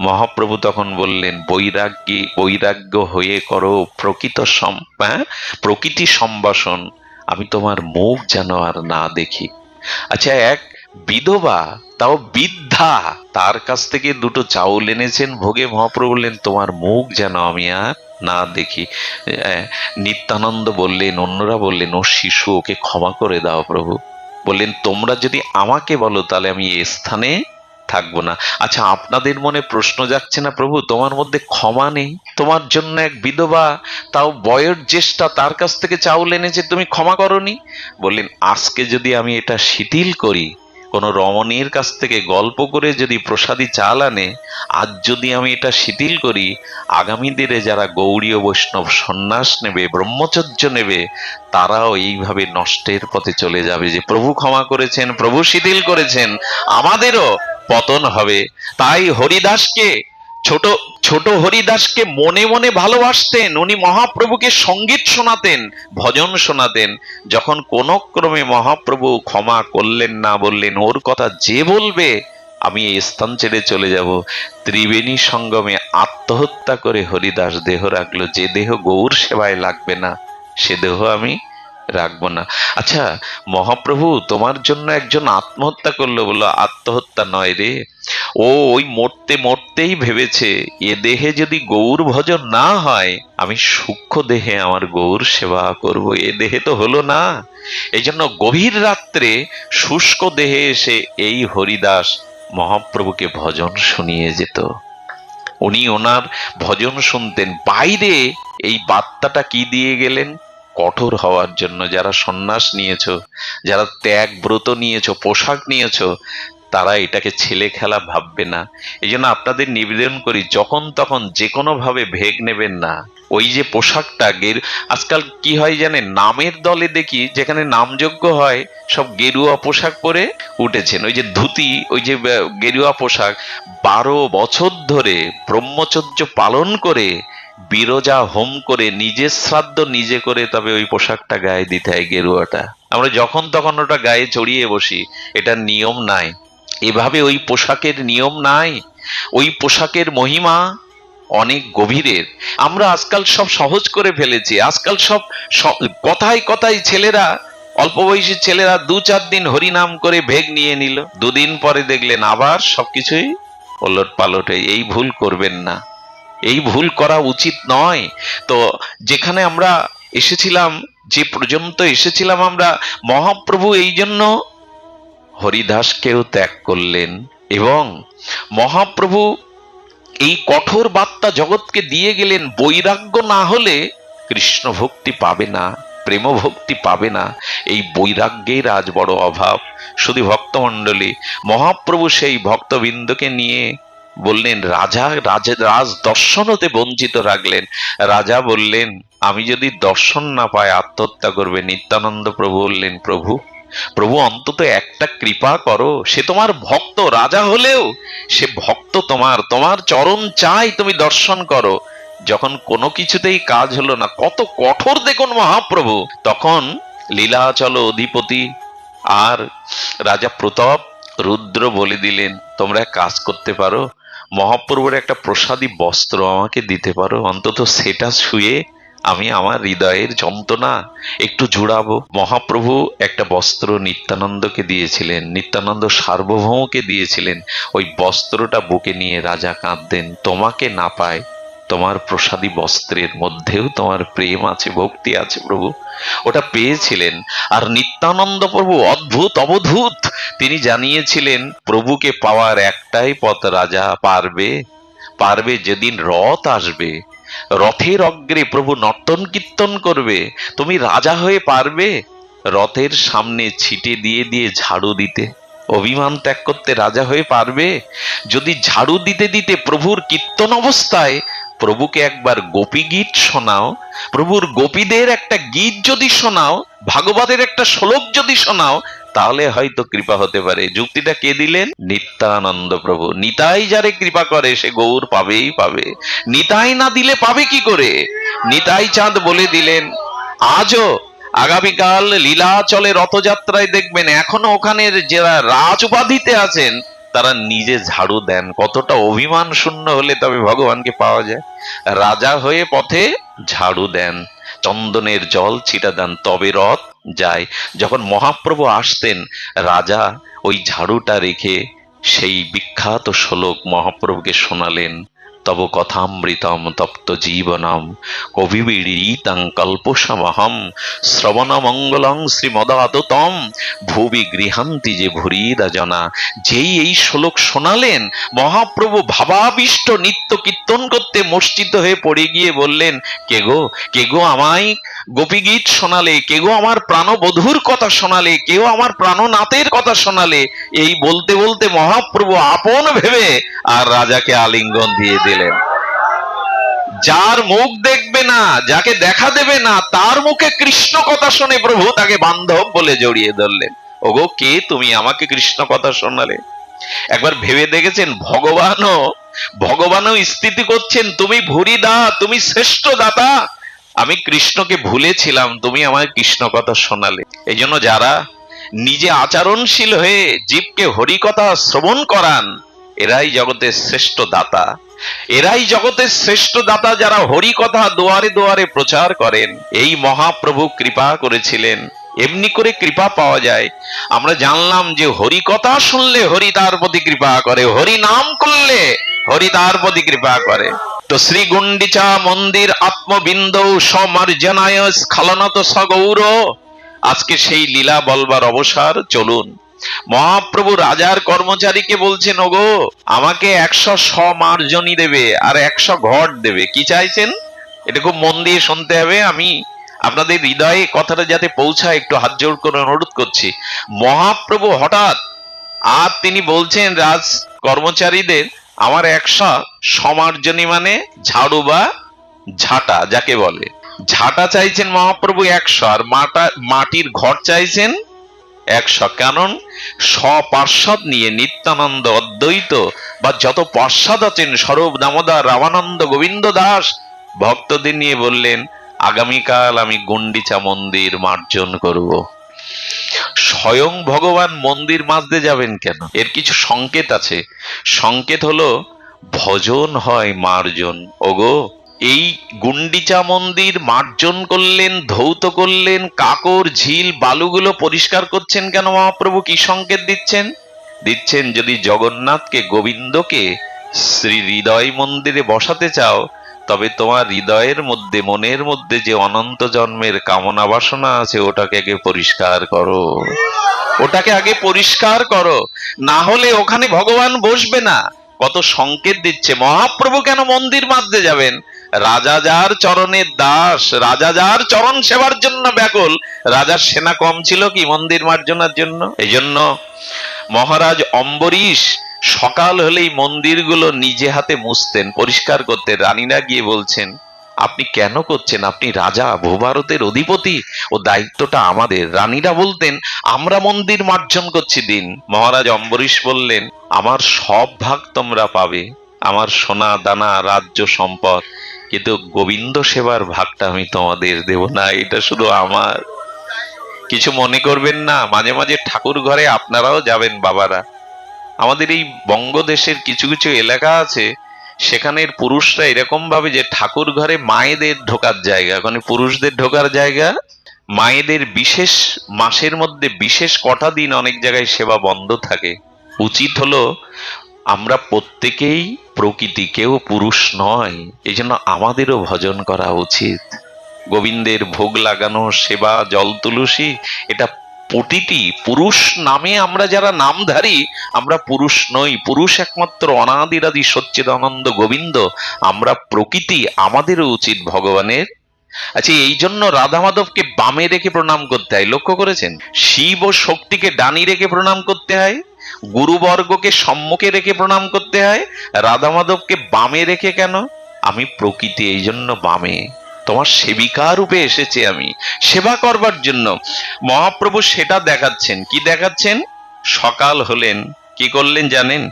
মহাপ্রভু তখন বললেন, বৈরাগ্য হয়ে করো প্রকৃতি সম্ভাষণ, আমি তোমার মুখ যেন আর না দেখি। আচ্ছা, এক বিধবা, তাও বৃদ্ধা, তার কাছ থেকে 2টো চাউল এনেছেন ভোগে। মহাপ্রভু বললেন, তোমার মুখ যেন আমি আর না দেখি। নিত্যানন্দ বললেন, অন্যরা বললেন, ও শিশু, ওকে ক্ষমা করে দাও প্রভু। বললেন, তোমরা যদি আমাকে বলো তাহলে আমি এ স্থানে থাকবো না। আচ্ছা, আপনাদের মনে প্রশ্ন যাচ্ছে না, প্রভু তোমার মধ্যে ক্ষমা নেই? তোমার জন্য এক বিধবা, তাও বয়োজ্যেষ্ঠা, তার কাছ থেকে চাউল এনেছে, তুমি ক্ষমা করনি? বললেন, আজকে যদি আমি এটা শিথিল করি, কোন রমণীর কাছ থেকে গল্প করে যদি প্রসাদী চাল আনে, আজ যদি আমি এটা শিথিল করি, আগামী দিনে যারা গৌড়ীয় বৈষ্ণব সন্ন্যাস নেবে, ব্রহ্মচর্য নেবে, তারাও এইভাবে নষ্টের পথে চলে যাবে। যে প্রভু ক্ষমা করেছেন, প্রভু শিথিল করেছেন, আমাদেরও পতন হবে। তাই হরিদাসকে, ছোট হরিদাসকে মনে মনে ভালোবাসতেন। উনি মহাপ্রভুকে সঙ্গীত শোনাতেন, ভজন শোনাতেন। যখন কোন ক্রমে মহাপ্রভু ক্ষমা করলেন না, বললেন, ওর কথা যে বলবে আমি এই স্থান ছেড়ে চলে যাব। ত্রিবেণী সঙ্গমে আত্মহত্যা করে হরিদাস দেহ রাখলো। যে দেহ গৌর সেবায় লাগবে না সে দেহ আমি রাখবো না। আচ্ছা মহাপ্রভু, তোমার জন্য একজন আত্মহত্যা করলো, বললো আত্মহত্যা নয় রে, ও ওই মরতে মরতেই ভেবেছে এ দেহে যদি গৌর ভজন না হয় আমি সূক্ষ্ম দেহে আমার গৌর সেবা করব। এ দেহে তো হলো না। এই জন্য গভীর রাত্রে শুষ্ক দেহে এসে এই হরিদাস মহাপ্রভুকে ভজন শুনিয়ে যেত। উনি ওনার ভজন শুনতেন। বাইরে এই বার্তাটা কি দিয়ে গেলেন? কঠোর হওয়ার জন্য। যারা সন্ন্যাস নিয়েছো, যারা ত্যাগ ব্রত নিয়েছো, পোশাক নিয়েছো, তারা এটাকে ছেলে খেলা ভাববে না। এই জন্য আপনাদের নিবেদন করি, যখন তখন যে কোনো ভাবে ভেগ নেবেন না। ওই যে পোশাকটা আজকাল কি হয় জানেন, নামের দলে দেখি যেখানে নামযজ্ঞ হয় সব গেরুয়া পোশাক পরে উঠেছেন। ওই যে ধুতি, ওই যে গেরুয়া পোশাক। 12 বছর ধরে ব্রহ্মচর্য পালন করে বিরজা হোম করে নিজের শ্রাদ্ধ নিজে করে তবে ওই পোশাকটা গায়ে দিতে হয়, গেরুয়াটা। আমরা যখন তখন ওটা গায়ে চড়িয়ে বসি, এটার নিয়ম নাই। এভাবে ওই পোশাকের নিয়ম নাই। ওই পোশাকের মহিমা অনেক গভীরের। আমরা আজকাল সব সহজ করে ফেলেছি। আজকাল সব কথায় কথায় ছেলেরা, অল্প বয়সী ছেলেরা 2-4 দিন হরিনাম করে ভেগ নিয়ে নিল, 2 দিন পরে দেখলেন আবার সবকিছুই ওলট পালট। এই ভুল করবেন না, এই ভুল করা উচিত নয়। তো যেখানে আমরা এসেছিলাম, যে পর্যন্ত এসেছিলাম আমরা, মহাপ্রভু এই জন্য হরিদাসকেও ত্যাগ করলেন। এবং মহাপ্রভু এই কঠোর বার্তা জগৎকে দিয়ে গেলেন, বৈরাগ্য না হলে কৃষ্ণ ভক্তি পাবে না, প্রেম ভক্তি পাবে না। এই বৈরাগ্যের আজ বড় অভাব। শুধু ভক্তমণ্ডলী, মহাপ্রভু সেই ভক্তবৃন্দকে নিয়ে বললেন, রাজ দর্শন হতে বঞ্চিত রাখলেন। রাজা বললেন আমি যদি দর্শন না পাই আত্মহত্যা করবে। নিত্যানন্দ প্রভু বললেন, প্রভু প্রভু অন্তত একটা কৃপা করো, সে তোমার ভক্ত, রাজা হলেও সে ভক্ত তোমার, তোমার চরণ চাই, তুমি দর্শন করো। যখন কোনো কিছুতেই কাজ হলো না, কত কঠোর দেখুন মহাপ্রভু। তখন লীলাচল অধিপতি আর রাজা প্রতাপ রুদ্র বলে দিলেন, তোমরা কাজ করতে পারো, মহাপ্রভুর একটা প্রসাদী বস্ত্র আমাকে দিতে পারো, অন্তত সেটা শুয়ে আমি আমার হৃদয়ের যন্ত্রণা একটু জুড়াবো। মহাপ্রভু একটা বস্ত্র নিত্যানন্দকে দিয়েছিলেন, নিত্যানন্দ সার্বভৌমকে দিয়েছিলেন। ওই বস্ত্রটা বুকে নিয়ে রাজা কাঁদতেন, তোমাকে না পায়, তোমার প্রসাদী বস্ত্রের মধ্যেও তোমার প্রেম আছে, ভক্তি আছে প্রভু। ওটা পেয়েছিলেন। আর নিত্যানন্দ প্রভু অদ্ভুত অবধূত, তিনি জানিয়েছিলেন প্রভুকে পাওয়ার একটাই পথ, রাজা পারবে যেদিন রথ আসবে, রথের অগ্রে প্রভু নর্তন কীর্তন করবে, তুমি রাজা হয়ে পারবে রথের সামনে ছিটে দিয়ে দিয়ে ঝাড়ু দিতে? অভিমান ত্যাগ করতে রাজা হয়ে পারবে? যদি ঝাড়ু দিতে দিতে প্রভুর কীর্তন অবস্থায় প্রভুকে একবার গোপী গীত শোনাও, প্রভুর গোপীদের একটা গীত যদি শোনাও, ভাগবতের একটা শ্লোক যদি শোনাও, তাহলে হয়তো কৃপা হতে পারে। যুক্তিটা কে দিলেন? নিত্যানন্দ প্রভু। নিতাই যারে কৃপা করে সে গৌর পাবেই পাবে, নিতাই না দিলে পাবে কি করে? নিতাই চাঁদ বলে দিলেন, আজও আগামীকাল লীলাচলে রথযাত্রায় দেখবেন এখনো ওখানের যারা রাজ উপাধিতে আছেন তারা নিজে ঝাড়ু দেন। কতটা অভিমান শূন্য হলে তবে ভগবানকে পাওয়া যায়। রাজা হয়ে পথে ঝাড়ু দেন, চন্দনের জল ছিটা দেন, তবে রথ যায়। যখন মহাপ্রভু আসতেন রাজা ওই ঝাড়ুটা রেখে সেই বিখ্যাত শ্লোক মহাপ্রভুকে শোনালেন, তব কথামৃতম তপ্ত জীবনম কবিবিড়িতং কল্পসমহম শ্রবণ মঙ্গলং শ্রীমদাততম ভুবি গৃহান্তি যে ভুরিদা জনা। যেই এই শ্লোক শোনালেন মহাপ্রভু ভাবাবিষ্ট নিত্য কীর্তন করতে মসজিদ হয়ে পড়ে গিয়ে বললেন, কে গো আমায় গোপী গীত শোনালে, কে গো আমার প্রাণবধূর কথা শোনালে, কেউ আমার প্রাণনাথের কথা শোনালে। এই বলতে বলতে মহাপ্রভু আপন ভেবে আর রাজাকে আলিঙ্গন দিয়ে দিলেন। যার মুখ দেখবে না, যাকে দেখা দেবে না, তার মুখে কৃষ্ণ কথা শুনে প্রভু তাকে বান্ধব বলে জড়িয়ে ধরলেন। ওগো কে তুমি, আমাকে কৃষ্ণ কথা শোনালে? একবার ভেবে দেখেছেন ভগবানও স্থিতি করছেন, তুমি ভুরিদা, তুমি শ্রেষ্ঠ দাতা, আমি কৃষ্ণকে ভুলেছিলাম, তুমি আমায় কৃষ্ণ কথা শোনালে। এই জন্য যারা নিজে আচরণশীল হয়ে জীবকে হরিকথা শ্রবণ করান, এরাই জগতের শ্রেষ্ঠ দাতা। এরাই জগতের শ্রেষ্ঠ দাতা, যারা হরিকথা দুয়ারে দুয়ারে প্রচার করেন। এই মহাপ্রভু কৃপা করেছিলেন, এমনি করে কৃপা পাওয়া যায়। আমরা জানলাম যে হরিকথা শুনলে হরি তার প্রতি কৃপা করে, হরি নাম করলে হরি তার প্রতি কৃপা করে। তো শ্রী গুন্ডিচা মন্দির আত্মবিন্দৌ সমার্জনায় স্খলনত সগৌর, আজকে সেই লীলা বলবার অবসর। চলুন, মহাপ্রভু রাজার কর্মচারীকে বলছেন, ওগো আমাকে 100 সমার্জনী দেবে আর 100 ঘট দেবে। কি চাইছেন? এটা খুব মন দিয়ে শুনতে হবে। আমি আপনাদের হৃদয়ে কথাটা যাতে পৌঁছায় একটু হাত জোড় করে অনুরোধ করছি। মহাপ্রভু হঠাৎ আর তিনি বলছেন রাজ কর্মচারীদের, আমার 100 সমার্জনী, মানে ঝাড়ু বা ঝাঁটা যাকে বলে, ঝাঁটা চাইছেন মহাপ্রভু 100, আর মাটির ঘর চাইছেন 100। কারণ স্বপার্ষদ নিয়ে নিত্যানন্দ, অদ্বৈত বা যত পার্ষদ আছেন, স্বরূপ দামোদর, রামানন্দ, গোবিন্দ দাস, ভক্তদের নিয়ে বললেন, আগামীকাল আমি গুন্ডিচা মন্দির মার্জন করব। স্বয়ং ভগবান মন্দির মাজতে যাবেন কেন? এর কিছু সংকেত আছে। সংকেত হলো ভজন হয় মার্জন। ওগো, এই গুন্ডিচা মন্দির মার্জন করলেন, ধৌত করলেন, কাকর ঝিল বালুগুলো পরিষ্কার করছেন কেন মহাপ্রভু? কি সংকেত দিচ্ছেন? দিচ্ছেন যদি জগন্নাথকে, গোবিন্দকে শ্রী হৃদয় মন্দিরে বসাতে চাও, তবে তোমার হৃদয়ের মধ্যে, মনের মধ্যে যে অনন্ত জন্মের কামনা বাসনা আছে, ওটাকে আগে পরিষ্কার করো, ওটাকে আগে পরিষ্কার করো, না হলে ওখানে ভগবান বসবে না। কত সংকেত দিচ্ছে। মহাপ্রভু কেন মন্দির মাজতে যাবেন? রাজা যার চরণের দাস, রাজা যার চরণ সেবার জন্য ব্যাকুল, রাজার সেনা কম ছিল কি মন্দির মার্জনার জন্য? এই জন্য মহারাজ অম্বরীশ সকাল হলেই মন্দিরগুলো নিজে হাতে মুছতেন, পরিষ্কার করতেন। রানীরা গিয়ে বলছেন, আপনি কেন করছেন? আপনি রাজা, ভূভারতের অধিপতি, ও দায়িত্বটা আমাদের। রানীরা বলতেন, আমরা মন্দির মার্জন করছি দিন। মহারাজ অম্বরীশ বললেন, আমার সব ভাগ তোমরা পাবে, আমার সোনা দানা রাজ্য সম্পদ, কিন্তু গোবিন্দ সেবার ভাগটা আমি তোমাদের দেব না, এটা শুধু আমার। কিছু মনে করবেন না, মাঝে মাঝে ঠাকুর ঘরে আপনারাও যাবেন বাবারা। আমাদের এই বঙ্গদেশের কিছু কিছু এলাকা আছে, সেখানের পুরুষরা এরকম ভাবে যে ঠাকুর ঘরে মায়েদের ঢোকার জায়গা, ওখানে পুরুষদের ঢোকার জায়গা, মায়েদের বিশেষ মাসের মধ্যে বিশেষ কটা দিন অনেক জায়গায় সেবা বন্ধ থাকে। উচিত হলো আমরা প্রত্যেকেই প্রকৃতি, কেউ পুরুষ নয়, এই জন্য আমাদেরও ভজন করা উচিত। গোবিন্দের ভোগ লাগানো, সেবা, জল তুলসী, এটা প্রতিটি পুরুষ নামে আমরা যারা নামধারী, আমরা পুরুষ নই। পুরুষ একমাত্র অনাদিরাদি সচ্চিদানন্দ গোবিন্দ। আমরা প্রকৃতি, আমাদেরও উচিত ভগবানের। আচ্ছা, এই জন্য রাধা মাধবকে বামে রেখে প্রণাম করতে হয়, লক্ষ্য করেছেন? শিব ও শক্তিকে ডানি রেখে প্রণাম করতে হয়, গুরুবর্গকে সম্মুখে রেখে প্রণাম করতে হয়। রাধা মাধবকে বামে রেখে কেন? আমি প্রকৃতি, এই জন্য বামে। তোমার সেবিকা রূপে এসেছে আমি, সেবা করবার জন্য। মহাপ্রভু সেটা দেখাচ্ছেন। কি দেখাচ্ছেন? সকাল হলেন, কি করলেন জানেন?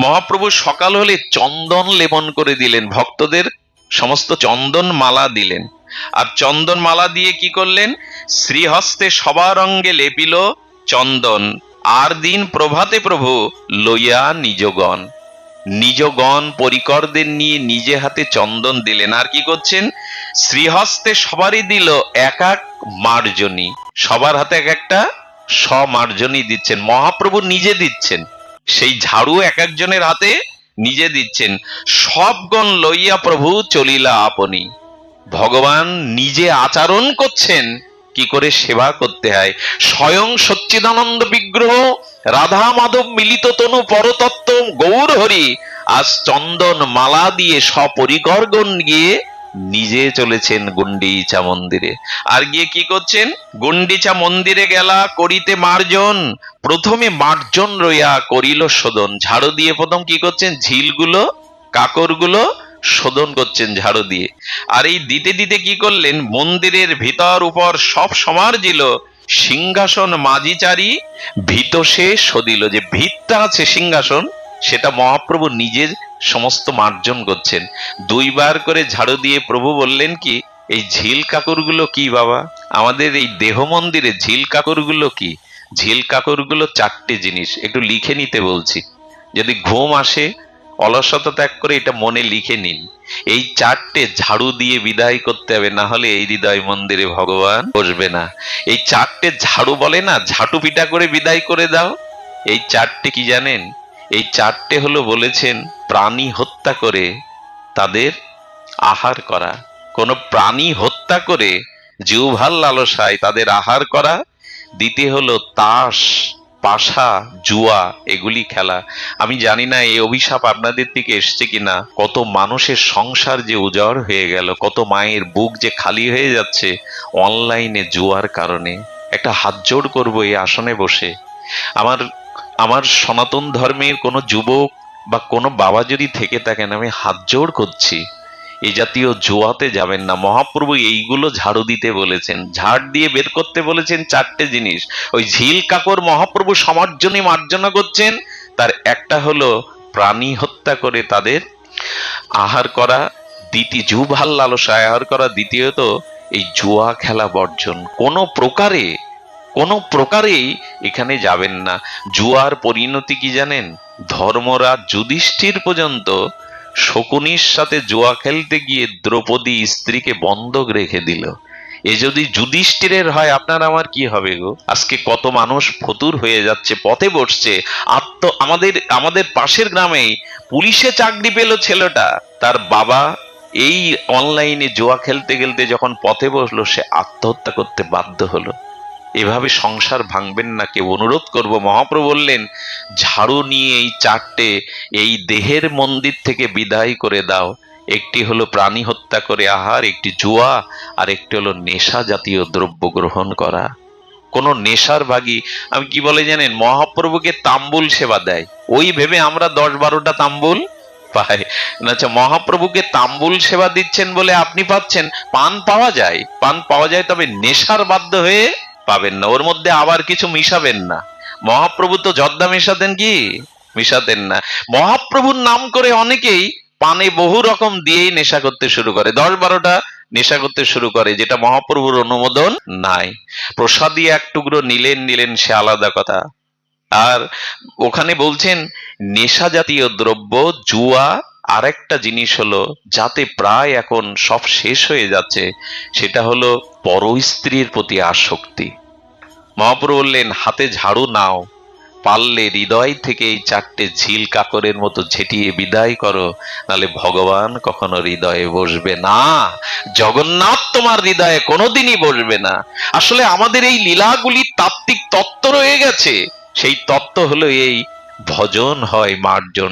মহাপ্রভু সকাল হলে চন্দন লেপন করে দিলেন, ভক্তদের সমস্ত চন্দন মালা দিলেন। আর চন্দন মালা দিয়ে কি করলেন? শ্রীহস্তে সবার অঙ্গে লেপিল চন্দন। আর দিন প্রভাতে প্রভু লইয়া নিজগণ, নিজগণ পরিকরদের নিয়ে নিজে হাতে চন্দন দিলেন। আর কি করছেন? শ্রীহস্তে সবারই দিল এক এক মার্জনী, সবার হাতে এক একটা সমার্জনী দিচ্ছেন। মহাপ্রভু নিজে দিচ্ছেন, সেই ঝাড়ু এক একজনের হাতে নিজে দিচ্ছেন। সবগণ লইয়া প্রভু চলিলা আপনি। ভগবান নিজে আচরণ করছেন কি করে সেবা করতে হয়। স্বয়ং সচ্চিদানন্দ বিগ্রহ, রাধা মাধব মিলিত তনু পরতত্ত্ব গৌর হরি আজ চন্দন মালা দিয়ে সপরিকরগণ গিয়ে নিজে চলেছেন গুন্ডিচা মন্দিরে। আর গিয়ে কি করছেন? গুন্ডিচা মন্দিরে গেলা করিতে মার্জন, প্রথমে মার্জন রইয়া করিল শোধন। ঝাড়ু দিয়ে প্রথম কি করছেন? ঝিলগুলো, কাকরগুলো শোধন করছেন ঝাড়ু দিয়ে। আর এই দিতে দিতে কি করলেন? মন্দিরের ভিতর উপর সব সমার্জিল, সিংহাসন মাজিচারি ভিত সে সদিল। যে ভিতটা আছে সিংহাসন, সেটা মহাপ্রভু নিজের সমস্ত মার্জন করছেন। 2 বার করে ঝাড়ু দিয়ে প্রভু বললেন কি, এই ঝিল কাকরগুলো কি বাবা? আমাদের এই দেহ মন্দিরে ঝিল কাকরগুলো কি? ঝিল কাকড়গুলো চারটে জিনিস, একটু লিখে নিতে বলছি। যদি ঘুম আসে, অলসতা ত্যাগ করে এটা মনে লিখে নিন। এই চারটে ঝাড়ু দিয়ে বিদায় করতে হবে, না হলে এই হৃদয় মন্দিরে ভগবান বসবে না। এই চারটে ঝাড়ু বলে না, ঝাঁটু পিটা করে বিদায় করে দাও। এই চারটে কি জানেন? এই চারটে হলো বলেছেন প্রাণী হত্যা করে তাদের আহার করা। কোন প্রাণী হত্যা করে জিহ্বার লালসায় তাদের আহার করা। দ্বিতীয় হলো তাস, পাশা, জুয়া, এগুলি খেলা। আমি জানি না এই অভিশাপ আপনাদের দিকে এসছে কিনা, কত মানুষের সংসার যে উজাড় হয়ে গেল, কত মায়ের বুক যে খালি হয়ে যাচ্ছে অনলাইনে জুয়ার কারণে। একটা হাত জোড় করবো এই আসনে বসে, আমার আমার সনাতন ধর্মের কোনো যুবক বা কোনো বাবা যদি থেকে থাকেন, আমি হাত জোড় করছি, এই জাতীয় জোয়াতে যাবেন না। মহাপ্রভু এইগুলো ঝাড়ু দিতে বলেছেন, ঝাড় দিয়ে বের করতে বলেছেন চারটে জিনিস। ওই ঝিল কাকড় মহাপ্রভু সমার্জনী মার্জনা করছেন, তার একটা হলো প্রাণী হত্যা করে তাদের আহার করা, দ্বিতীয় জিহ্বার লালসায় আহার করা, দ্বিতীয়ত এই জুয়া খেলা বর্জন। কোনো প্রকারেই এখানে যাবেন না। জুয়ার পরিণতি কি জানেন? ধর্মরাজ যুধিষ্ঠির পর্যন্ত শকুনির সাথে জুয়া খেলতে গিয়ে দ্রৌপদী স্ত্রীকে বন্ধক রেখে দিল। এ যদি যুধিষ্ঠিরের হয়, আপনার আমার কি হবে গো? আজকে কত মানুষ ফতুর হয়ে যাচ্ছে, পথে বসছে। আমাদের আমাদের পাশের গ্রামেই পুলিশে চাকরি পেল ছেলেটা, তার বাবা এই অনলাইনে জুয়া খেলতে খেলতে যখন পথে বসলো, সে আত্মহত্যা করতে বাধ্য হলো। এভাবে সংসার ভাঙবেন না কেউ, অনুরোধ করব। মহাপ্রভু বললেন ঝাড়ু নিয়ে এই চারটে এই দেহের মন্দির থেকে বিদায় করে দাও। একটি হলো প্রাণী হত্যা করে আহার, একটি জুয়া, আর একটি হলো নেশা জাতীয় দ্রব্য গ্রহণ করা। কোন নেশার ভাগী, আমি কি বলে জানেন, মহাপ্রভুকে তাম্বুল সেবা দেয়, ওই ভেবে আমরা 10-12টা তাম্বুল পাই। আচ্ছা, মহাপ্রভুকে তাম্বুল সেবা দিচ্ছেন বলে আপনি পাচ্ছেন? পান পাওয়া যায়, পান পাওয়া যায়, তবে নেশার বাধ্য হয়ে পাবেন না। ওর মধ্যে আবার কিছু মিশাবেন না। মহাপ্রভু তো জর্দা মেশাতেন কি? মিশাতেন না। মহাপ্রভুর নাম করে অনেকেই পানে বহু রকম দিয়েই নেশা করতে শুরু করে, 10-12টা নেশা করতে শুরু করে, যেটা মহাপ্রভুর অনুমোদন নাই। প্রসাদী এক টুকরো নিলেন সে আলাদা কথা। আর ওখানে বলছেন নেশা জাতীয় দ্রব্য, জুয়া, আর একটা জিনিস হলো যাতে প্রায় এখন সব শেষ হয়ে যাচ্ছে, সেটা হলো পর স্ত্রীর প্রতি আসক্তি। মহাপ্রভু বললেন হাতে ঝাড়ু নাও, পারলে হৃদয় থেকে এই চারটে ঝিল কাকরের মতো ঝেঁটিয়ে বিদায় করো, নালে ভগবান কখনো হৃদয়ে বসবে না। জগন্নাথ তোমার হৃদয়ে কোনোদিনই বসবে না। আসলে আমাদের এই লীলাগুলি তাত্ত্বিক তত্ত্ব রয়ে গেছে। সেই তত্ত্ব হলো এই ভজন হয় মার্জন।